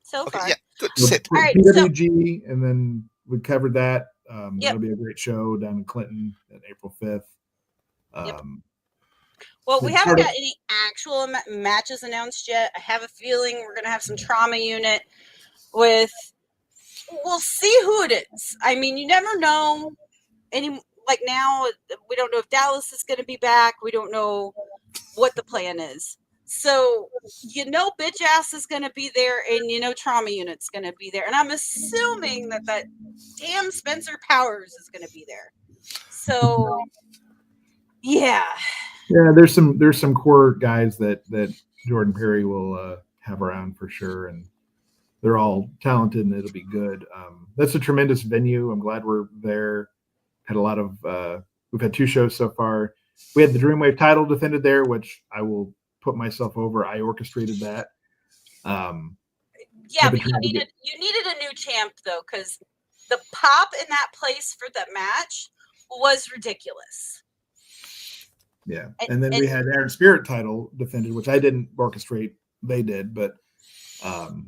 So far. Yeah, good. Sit. All right, PWG, and then we covered that. That'll be a great show down in Clinton on April 5th. Well, we haven't got any actual matches announced yet. I have a feeling we're going to have some trauma unit with, we'll see who it is. I mean, you never know. Like now, we don't know if Dallas is going to be back. We don't know what the plan is. So, bitch ass is going to be there, and trauma unit's going to be there. And I'm assuming that damn Spencer Powers is going to be there. So, yeah. Yeah, there's some core guys that Jordan Perry will have around for sure, and they're all talented, and it'll be good. That's a tremendous venue. I'm glad we're there. Had a lot of we've had 2 shows so far. We had the Dreamwave title defended there, which I will put myself over. I orchestrated that. Yeah, but you needed a new champ though, because the pop in that place for that match was ridiculous. Yeah, and then we had Aaron Spirit title defended, which I didn't orchestrate; they did. But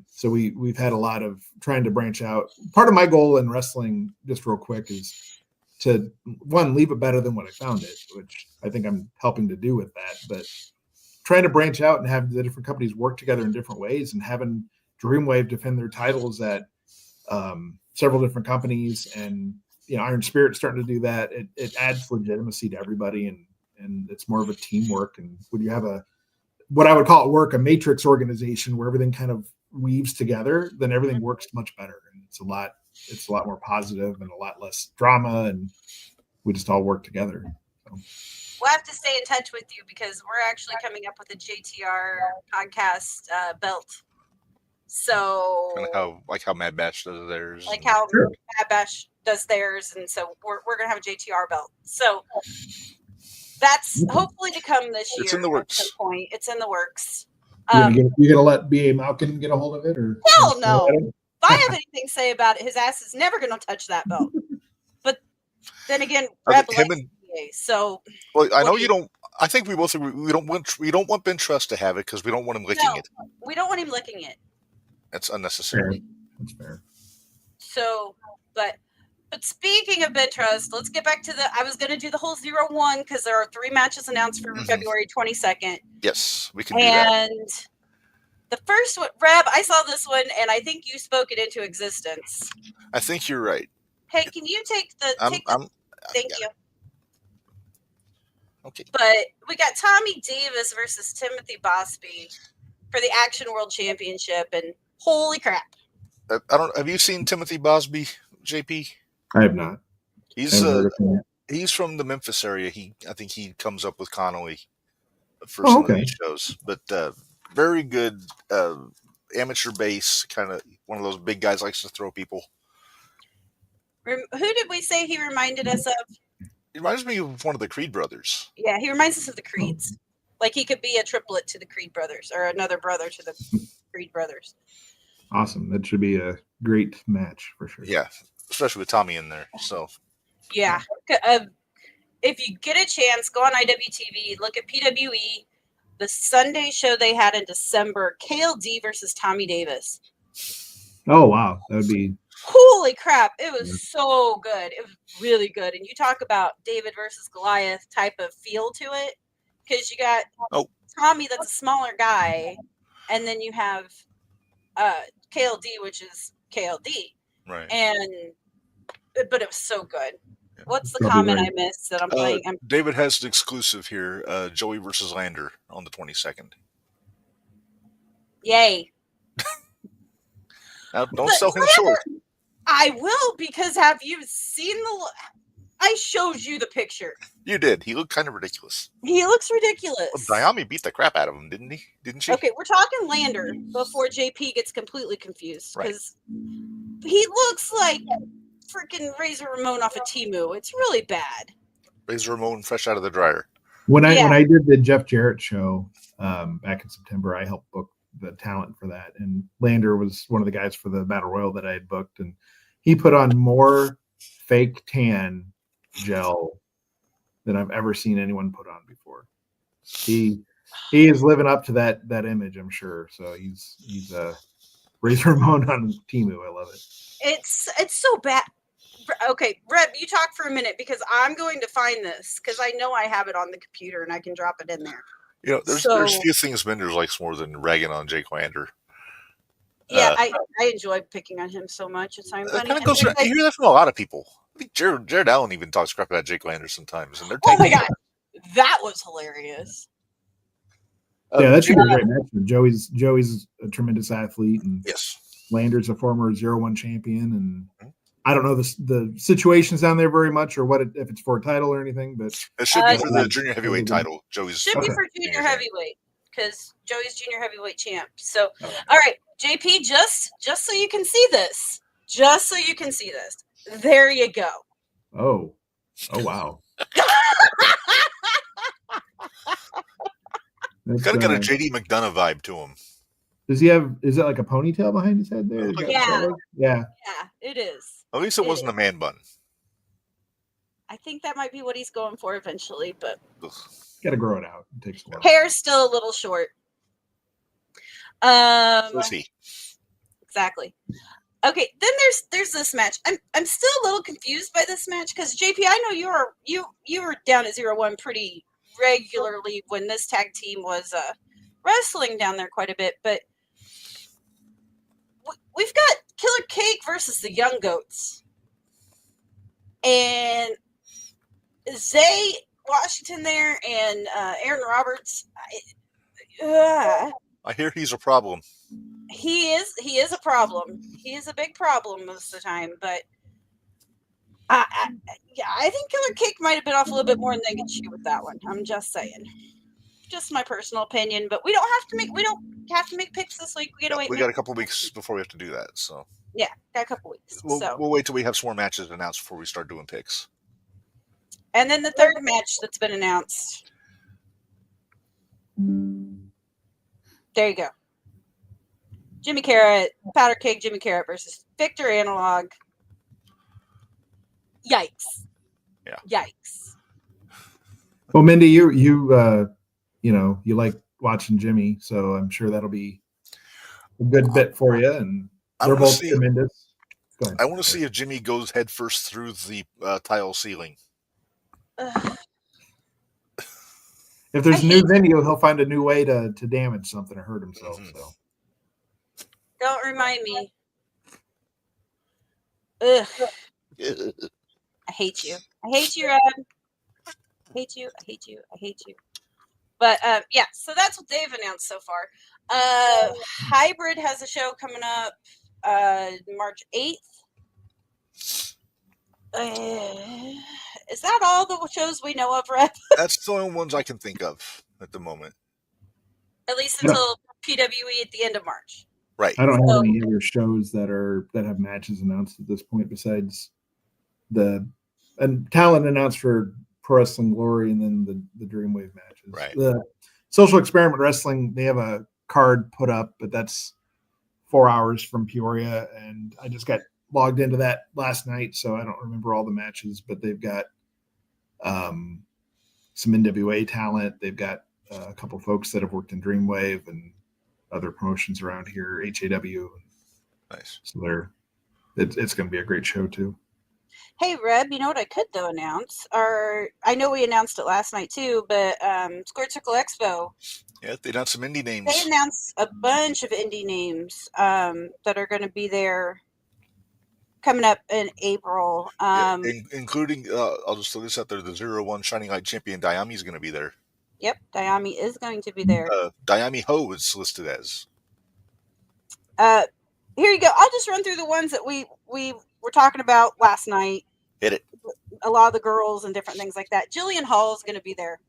so we've had a lot of trying to branch out. Part of my goal in wrestling, just real quick, is to one, leave it better than what I found it, which I think I'm helping to do with that. But trying to branch out and have the different companies work together in different ways, and having Dreamwave defend their titles at several different companies, and Iron Spirit starting to do that. It adds legitimacy to everybody, and it's more of a teamwork. And when you have what I would call a matrix organization where everything kind of weaves together, then everything works much better, and it's a lot more positive and a lot less drama, and we just all work together. So. We'll have to stay in touch with you because we're actually coming up with a JTR podcast belt. So Kind of how Mad Bash does theirs. Like how Mad Bash does theirs, and so we're gonna have a JTR belt. So that's hopefully to come this year. It's in the works. At some point. It's in the works. You gonna let B.A. Malkin get a hold of it, or hell no? If I have anything to say about it, his ass is never gonna touch that belt. But then again, Reb likes BA, so well, I know you don't. I think we both agree. We don't want Ben Trust to have it because we don't want him licking it. We don't want him licking it. That's unnecessary. That's fair. So, but speaking of Ben Trust, let's get back to I was going to do the whole 0-1 because there are 3 matches announced for February 22nd. Yes, we can do that. And the first one, Reb, I saw this one, and I think you spoke it into existence. I think you're right. Hey, can you take the? Thank you. Okay. But we got Tommy Davis versus Timothy Bosby for the Action World Championship, and holy crap! Have you seen Timothy Bosby, JP? I have not. He's from the Memphis area. I think he comes up with Connolly for some of these shows. But very good amateur base, kind of one of those big guys likes to throw people. Who did we say he reminded us of? He reminds me of one of the Creed brothers. Yeah, he reminds us of the Creeds. Like he could be a triplet to the Creed brothers or another brother to the Creed brothers. Awesome. That should be a great match for sure. Yeah, especially with Tommy in there. So yeah. If you get a chance, go on IWTV, look at PWE, the Sunday show they had in December, KLD versus Tommy Davis. Oh, wow. That would be... Holy crap. It was so good. It was really good. And you talk about David versus Goliath type of feel to it, because you got Tommy, that's a smaller guy, and then you have KLD, which is KLD. Right. But it was so good. What's the comment I missed that I'm playing? David has an exclusive here, Joey versus Lander on the 22nd. Yay. Now, don't sell him short. I will, because have you seen I showed you the picture. You did. He looked kind of ridiculous. He looks ridiculous. Well, Diami beat the crap out of him, didn't he? Didn't she? Okay, we're talking Lander before JP gets completely confused, because he looks like freaking Razor Ramon off of Temu. It's really bad. Razor Ramon fresh out of the dryer. When I did the Jeff Jarrett show back in September, I helped book the talent for that, and Lander was one of the guys for the Battle Royal that I had booked, and he put on more fake tan gel than I've ever seen anyone put on before. He is living up to that image, I'm sure. So he's Razor Ramon on Temu. I love it. It's so bad. Okay, Reb, you talk for a minute because I'm going to find this because I know I have it on the computer and I can drop it in there. You know, there's few things Minderz likes more than ragging on Jake Lander. Yeah, I enjoy picking on him so much. It's funny. Kind of goes around, you hear that from a lot of people. I think Jared Allen even talks crap about Jake Lander sometimes, and they're oh my god, that was hilarious. Yeah, that should be a great match. Joey's a tremendous athlete, and Lander's a former 0-1 champion, and I don't know the situations down there very much, or if it's for a title or anything, but it should be for the junior heavyweight title. Joey's should be for junior heavyweight because Joey's junior heavyweight champ. So, all right, JP, just so you can see this, there you go. Oh wow. Kind of got a JD McDonough vibe to him. Does he have? Is it like a ponytail behind his head there? Yeah, it is. At least it wasn't a man bun. I think that might be what he's going for eventually, but got to grow it out. It takes a while. Hair's still a little short. So is he. Exactly. Okay, then there's this match. I'm still a little confused by this match because JP, I know you were down at 0-1 pretty regularly when this tag team was wrestling down there quite a bit, but we've got Killer Cake versus the Young Goats, and Zay Washington there and Aaron Roberts. I hear he's a problem. He is a problem. He is a big problem most of the time, but I think Killer Cake might have been off a little bit more than they could chew with that one. I'm just saying, just my personal opinion. But we don't have to make picks this week. We got a couple of weeks before we have to do that. So yeah, got a couple weeks. We'll wait till we have some more matches announced before we start doing picks. And then the third match that's been announced. There you go. Jimmy Carrot, Powder Keg Jimmy Carrot versus Victor Analog. Yikes. Yeah. Yikes. Well, Mindy, you like watching Jimmy, so I'm sure that'll be a good bit for you. And they're both tremendous. Go ahead. I want to see if Jimmy goes headfirst through the tile ceiling. If there's a new venue, he'll find a new way to damage something or hurt himself. Mm-hmm. So. Don't remind me. Ugh. I hate you. I hate you, Reb. I hate you. I hate you. I hate you. But yeah, so that's what they've announced so far. Hybrid has a show coming up March 8th. Is that all the shows we know of, Reb? That's the only ones I can think of at the moment. At least until PWE at the end of March. Right. I don't have any other shows that have matches announced at this point besides the talent announced for Pro Wrestling Glory and then the Dreamwave matches. Right. The Social Experiment Wrestling, they have a card put up, but that's 4 hours from Peoria, and I just got logged into that last night, so I don't remember all the matches, but they've got some NWA talent. They've got a couple folks that have worked in Dreamwave and other promotions around here, HAW. Nice. So it's going to be a great show too. Hey, Reb, you know what I could, though, announce? I know we announced it last night, too, but Squared Circle Expo. Yeah, they announced some indie names. They announced a bunch of indie names that are going to be there coming up in April. Including, I'll just throw this out there, the 0-1 Shining Light champion, Dayami, is going to be there. Yep, Dayami is going to be there. Dayami Ho is listed as. Here you go. I'll just run through the ones that we were talking about last night. Hit it. A lot of the girls and different things like that. Jillian Hall is going to be there.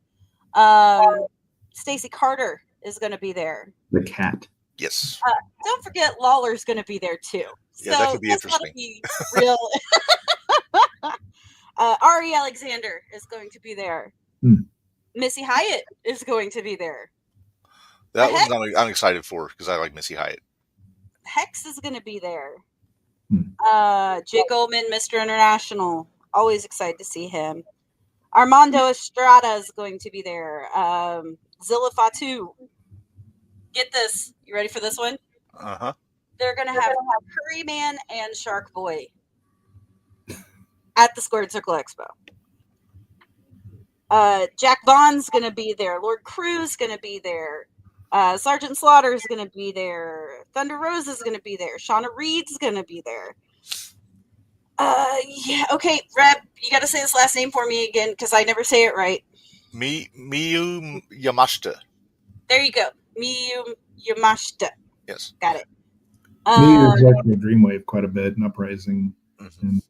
Stacey Carter is going to be there. The cat. Yes. Don't forget Lawler's going to be there too. Yeah, that could be interesting. Be real. Ari Alexander is going to be there. Missy Hyatt is going to be there. That one I'm excited for because I like Missy Hyatt. Hex is going to be there. Jay Goldman, Mr. International. Always excited to see him. Armando Estrada is going to be there. Zilla Fatu. Get this. You ready for this one? Uh-huh. They're going to have Curry Man and Shark Boy at the Squared Circle Expo. Jack Vaughn's going to be there. Lord Crew's going to be there. Sergeant Slaughter's going to be there. Thunder Rose is going to be there. Shauna Reed's going to be there. Yeah, okay, Reb, you got to say this last name for me again because I never say it right. Miyu Yamashita. There you go. Miyu Yamashita. Yes. Me Got it. is working with Dreamwave quite a bit, and Uprising and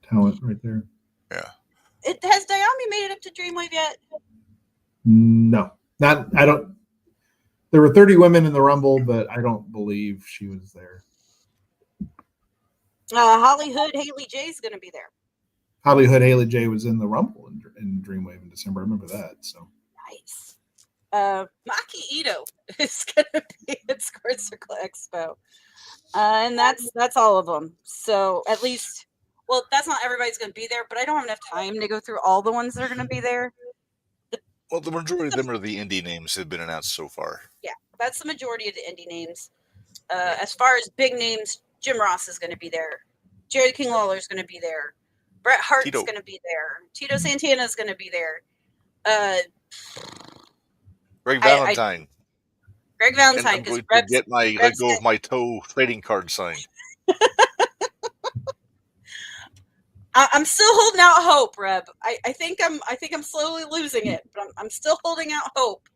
talent right there. Yeah. Has Dayami made it up to Dreamwave yet? No, I don't. There were 30 women in the Rumble, but I don't believe she was there. Holly Hood, Haley J is going to be there. Holly Hood, Haley J was in the Rumble in Dreamwave in December. I remember that. So nice. Maki Ito is going to be at Squared Circle Expo, and that's all of them. So at least, well, that's not everybody's going to be there, but I don't have enough time to go through all the ones that are going to be there. Well, the majority of them are the indie names that have been announced so far. Yeah, that's the majority of the indie names. As far as big names, Jim Ross is going to be there. Jerry King Lawler is going to be there. Bret Hart's going to be there. Tito Santana is going to be there. Greg Valentine. Greg Valentine. And I'm going to get my let go of my toe trading card signed. I'm still holding out hope, Reb. I think I'm slowly losing it, but I'm still holding out hope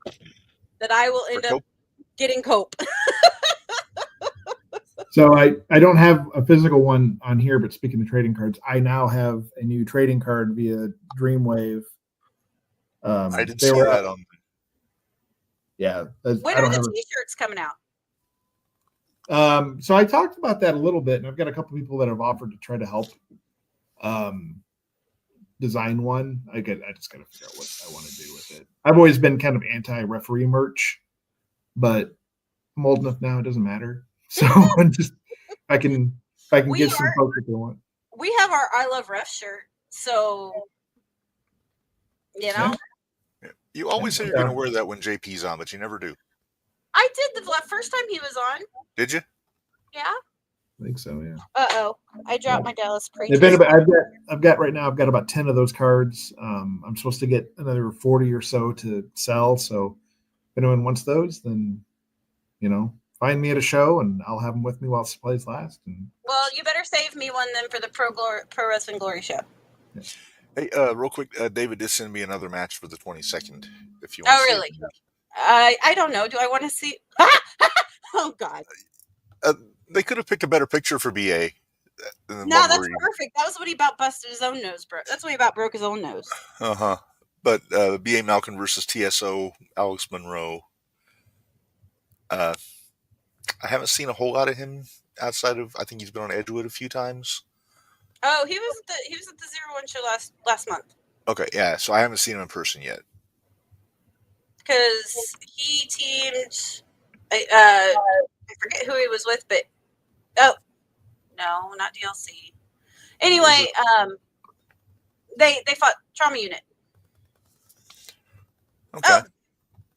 that I will end up getting Cope. So I don't have a physical one on here, but speaking of trading cards, I now have a new trading card via Dreamwave. I didn't see that on. Yeah. When are the T-shirts coming out? So I talked about that a little bit, and I've got a couple people that have offered to try to help design one. I just got to figure out what I want to do with it. I've always been kind of anti-referee merch, but I'm old enough now; it doesn't matter. So I'm just, I can get some folks if they want. We have our I Love Ref shirt, so you know. Yeah. You always say you're going to wear that when JP's on, but you never do. I did the first time he was on. Did you? Yeah. I think so. Yeah. I dropped my Dallas Preachers. I've got right now. I've got about 10 of those cards. I'm supposed to get another 40 or so to sell. So if anyone wants those, then find me at a show, and I'll have them with me while supplies last. Well, you better save me one then for the Pro Wrestling Glory show. Yeah. Hey, real quick, David did send me another match for the 22nd. If you want. Oh, really? I don't know. Do I want to see? Oh God. They could have picked a better picture for BA. No, that's perfect. That was when he about busted his own nose, bro. That's when he about broke his own nose. But BA Malkin versus TSO Alex Monroe. I haven't seen a whole lot of him outside of, I think he's been on Edgewood a few times. Oh, he was at the 01 show last month. Okay, yeah. So I haven't seen him in person yet. Because he teamed, I forget who he was with, but no, not DLC. Anyway, they fought Trauma Unit. Okay. Oh,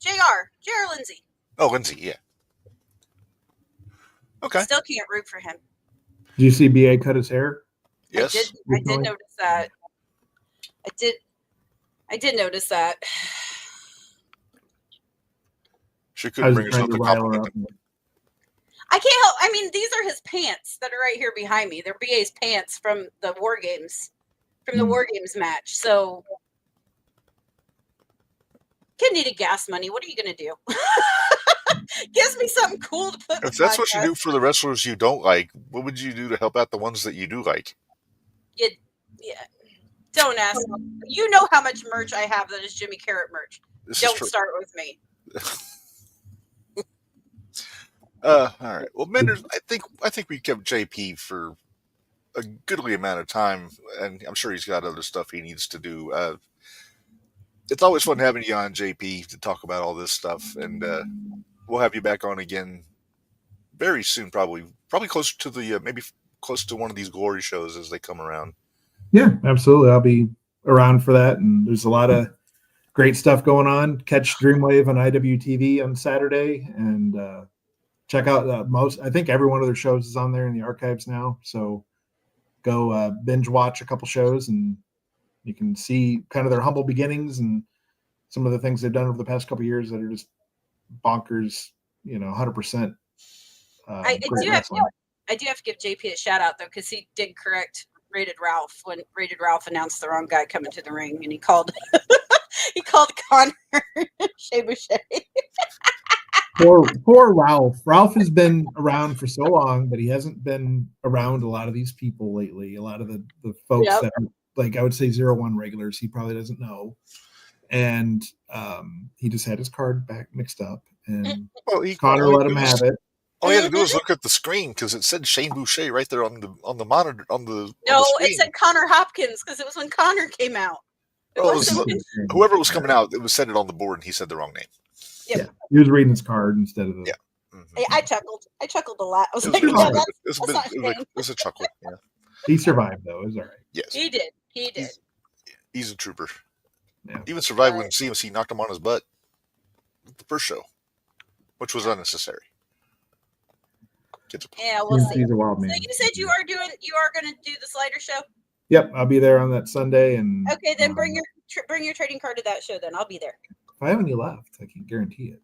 JR Lindsay. Oh, Lindsay, yeah. Okay. Still can't root for him. Did you see BA cut his hair? Yes. I did notice that. I did notice that. She couldn't bring herself to compliment him. I can't help. I mean, these are his pants that are right here behind me. They're BA's pants from the War Games, match. So, kid needed gas money. What are you going to do? Gives me something cool to put. If that's what you do for the wrestlers you don't like, what would you do to help out the ones that you do like? Yeah. Don't ask. You know how much merch I have that is Jimmy Carrot merch. Don't start with me. All right. Well, Minderz, I think we kept JP for a goodly amount of time, and I'm sure he's got other stuff he needs to do. It's always fun having you on, JP, to talk about all this stuff, and we'll have you back on again very soon, probably close to the maybe close to one of these Glory shows as they come around. Yeah, absolutely. I'll be around for that, and there's a lot of great stuff going on. Catch Dreamwave on IWTV on Saturday, and check out I think every one of their shows is on there in the archives now. So go binge watch a couple shows, and you can see kind of their humble beginnings and some of the things they've done over the past couple of years that are just bonkers, 100%. I do have to give JP a shout out though, because he did correct Rated Ralph when Rated Ralph announced the wrong guy coming to the ring, and he called Connor Shea Boucher. Poor Ralph. Ralph has been around for so long, but he hasn't been around a lot of these people lately. A lot of the folks that are, like, I would say 01 regulars, he probably doesn't know. And he just had his card back mixed up, and Connor let him have it. All you had to do was look at the screen because it said Shane Boucher right there on the monitor on the. No, on the it said Connor Hopkins because it was when Connor came out. Whoever was coming out, it was said it on the board, and he said the wrong name. Yep. Yeah, he was reading his card instead of the. Yeah. Mm-hmm. I chuckled a lot. I was it was a chuckle. Yeah. He survived though. It was all right. Yes, he did. He's a trooper. Yeah. Even survived when CMC knocked him on his butt the first show, which was unnecessary. Yeah, we'll see. He's a wild man. So you said you are going to do the slider show? Yep, I'll be there on that Sunday. And okay, then bring your trading card to that show. Then I'll be there. If I have any left, I can guarantee it.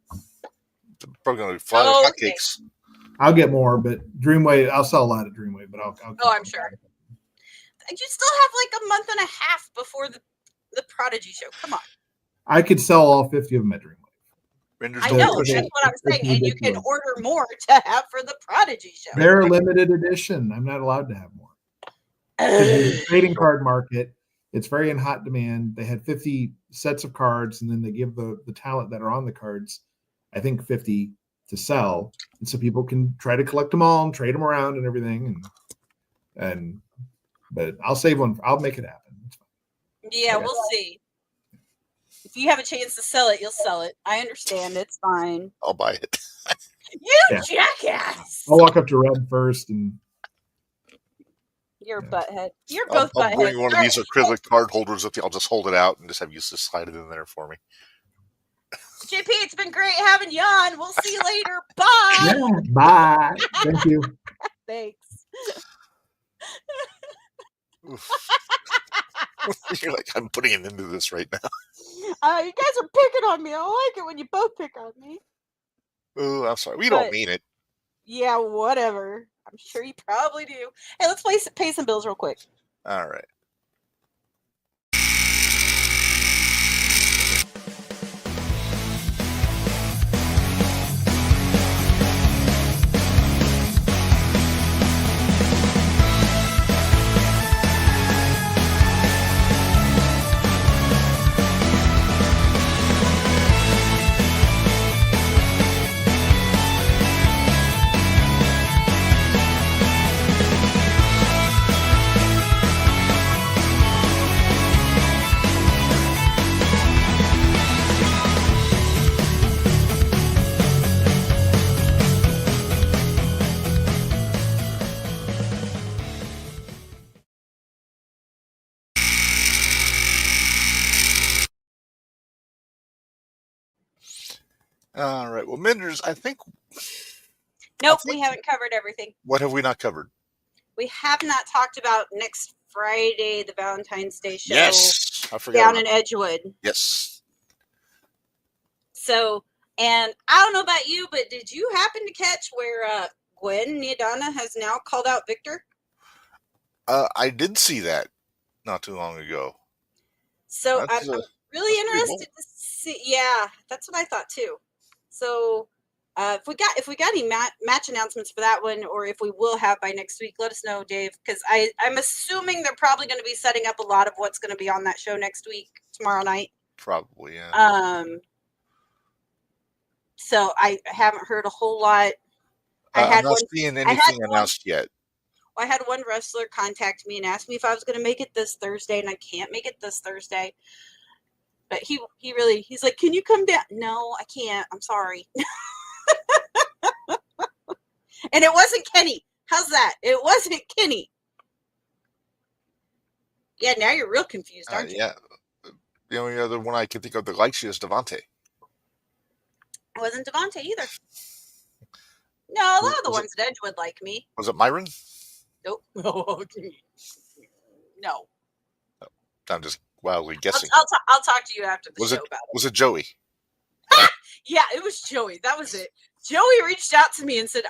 Probably going to fly like hotcakes. I'll get more, but Dreamwave, I'll sell a lot of Dreamwave, but I'll I'm sure. You still have like a month and a half before the Prodigy show. Come on. I could sell all 50 of them at Dreamwave. I know, that's what I'm saying. And you can order more to have for the Prodigy show. They're a limited edition. I'm not allowed to have more. In the trading card market, it's very in hot demand. They had 50 sets of cards, and then they give the talent that are on the cards, I think 50 to sell. And so people can try to collect them all and trade them around and everything. But I'll save one. I'll make it happen. Yeah, we'll see. If you have a chance to sell it, you'll sell it. I understand. It's fine. I'll buy it. Jackass! I'll walk up to Reb first and. You're a butthead. You're both buttheads. I'll bring one of these acrylic card holders with you. I'll just hold it out and just have you just slide it in there for me. JP, it's been great having you on. We'll see you later. Bye. Yeah, bye. Thank you. Thanks. You're like, I'm putting it into this right now. You guys are picking on me. I like it when you both pick on me. Oh, I'm sorry. We don't mean it. Yeah, whatever. I'm sure you probably do. Hey, let's pay some bills real quick. All right. All right. Well, Minderz, I think. Nope, we haven't covered everything. What have we not covered? We have not talked about next Friday, the Valentine's Day show. Yes, I forgot. Down in Edgewood. Yes. So, and I don't know about you, but did you happen to catch where Gwen Niadana has now called out Victor? I did see that not too long ago. So I'm really interested to see. Yeah, that's what I thought too. So if we got any match announcements for that one, or if we will have by next week, let us know, Dave. Because I'm assuming they're probably going to be setting up a lot of what's going to be on that show next week, tomorrow night. Probably, yeah. So I haven't heard a whole lot. I'm not seeing anything announced yet. I had one wrestler contact me and ask me if I was going to make it this Thursday, and I can't make it this Thursday. But he's like, can you come down? No, I can't. I'm sorry. And it wasn't Kenny. How's that? It wasn't Kenny. Yeah, now you're real confused, aren't you? Yeah. The only other one I can think of that likes you is Devontae. It wasn't Devontae either. No, a lot of the ones at Edgewood like me. Was it Myron? Nope. No. I'm just wildly guessing. I'll talk to you after the show about it. Was it Joey? Yeah, it was Joey. That was it. Joey reached out to me and said,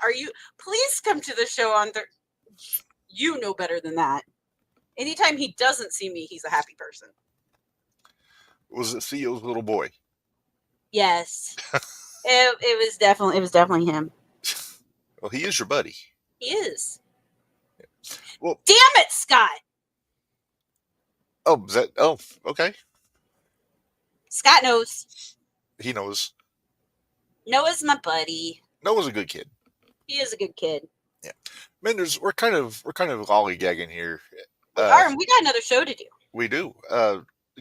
please come to the show on Thursday. You know better than that. Anytime he doesn't see me, he's a happy person. Was it Theo's little boy? Yes. it was definitely him. Well, he is your buddy. He is. Well, damn it, Scott. Oh, okay. Scott knows. He knows. Noah's my buddy. Noah's a good kid. He is a good kid. Yeah. Minderz, we're kind of lollygagging here. We are, and we got another show to do. We do.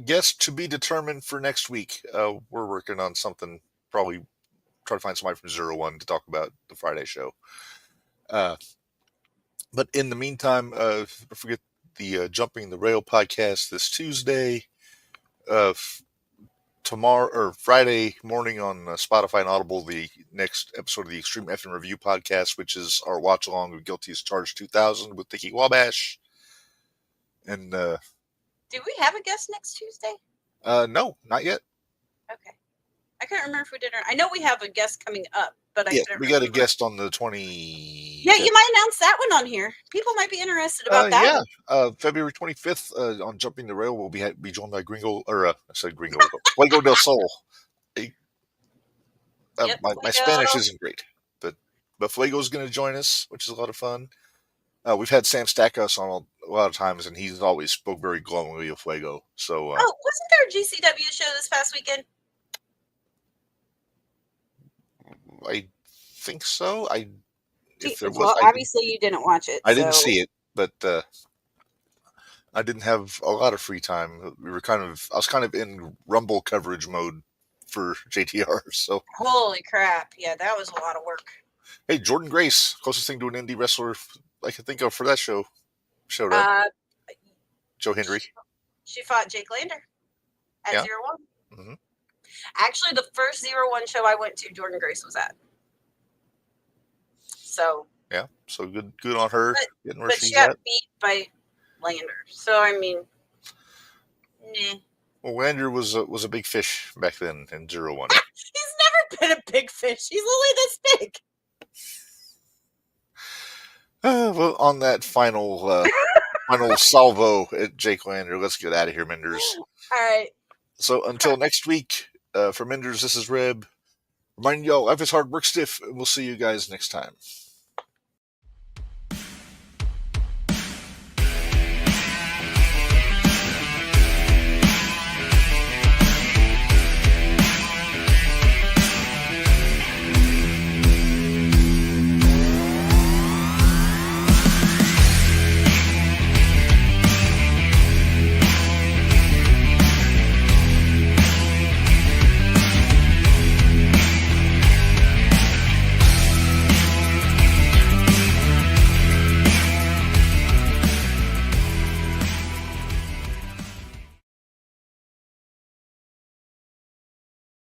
Guess to be determined for next week. We're working on something, probably try to find somebody from 01 to talk about the Friday show. But in the meantime, don't forget the Jumping the Rail podcast this Tuesday. tomorrow or Friday morning on Spotify and Audible, the next episode of the Extreme Effing Review podcast, which is our watch along of Guilty as Charged 2000 with Dickie Wabash. And Do we have a guest next Tuesday? no, not yet. Okay. I can't remember if we did or I know we have a guest coming up, but Yeah, couldn't we got a remember. guest on the 20. Yeah, you might announce that one on here. People might be interested about that. Yeah, February 25th on Jumping the Rail, we'll be joined by Gringo, or I said Gringo, Fuego del Sol. My Spanish isn't great, but Fuego's going to join us, which is a lot of fun. We've had Sam Stackhouse on a lot of times, and he's always spoke very glowingly of Fuego. So, wasn't there a GCW show this past weekend? I think so. Obviously you didn't watch it. I didn't see it, but I didn't have a lot of free time. I was kind of in Rumble coverage mode for JTR. So holy crap! Yeah, that was a lot of work. Hey, Jordan Grace, closest thing to an indie wrestler I can think of for that show. Showed up. Joe Hendry. She fought Jake Lander at 0-1. Mm-hmm. Actually, the first 0-1 show I went to, Jordan Grace was at. So yeah, so good on her. But she got beat by Lander. So I mean, nah. Well, Lander was a big fish back then in 0-1. He's never been a big fish. He's only this big. Well, on that final salvo at Jake Lander, let's get out of here, Minderz. All right. So until next week, for Minderz, this is Reb. Reminding y'all, life is hard, work stiff, and we'll see you guys next time.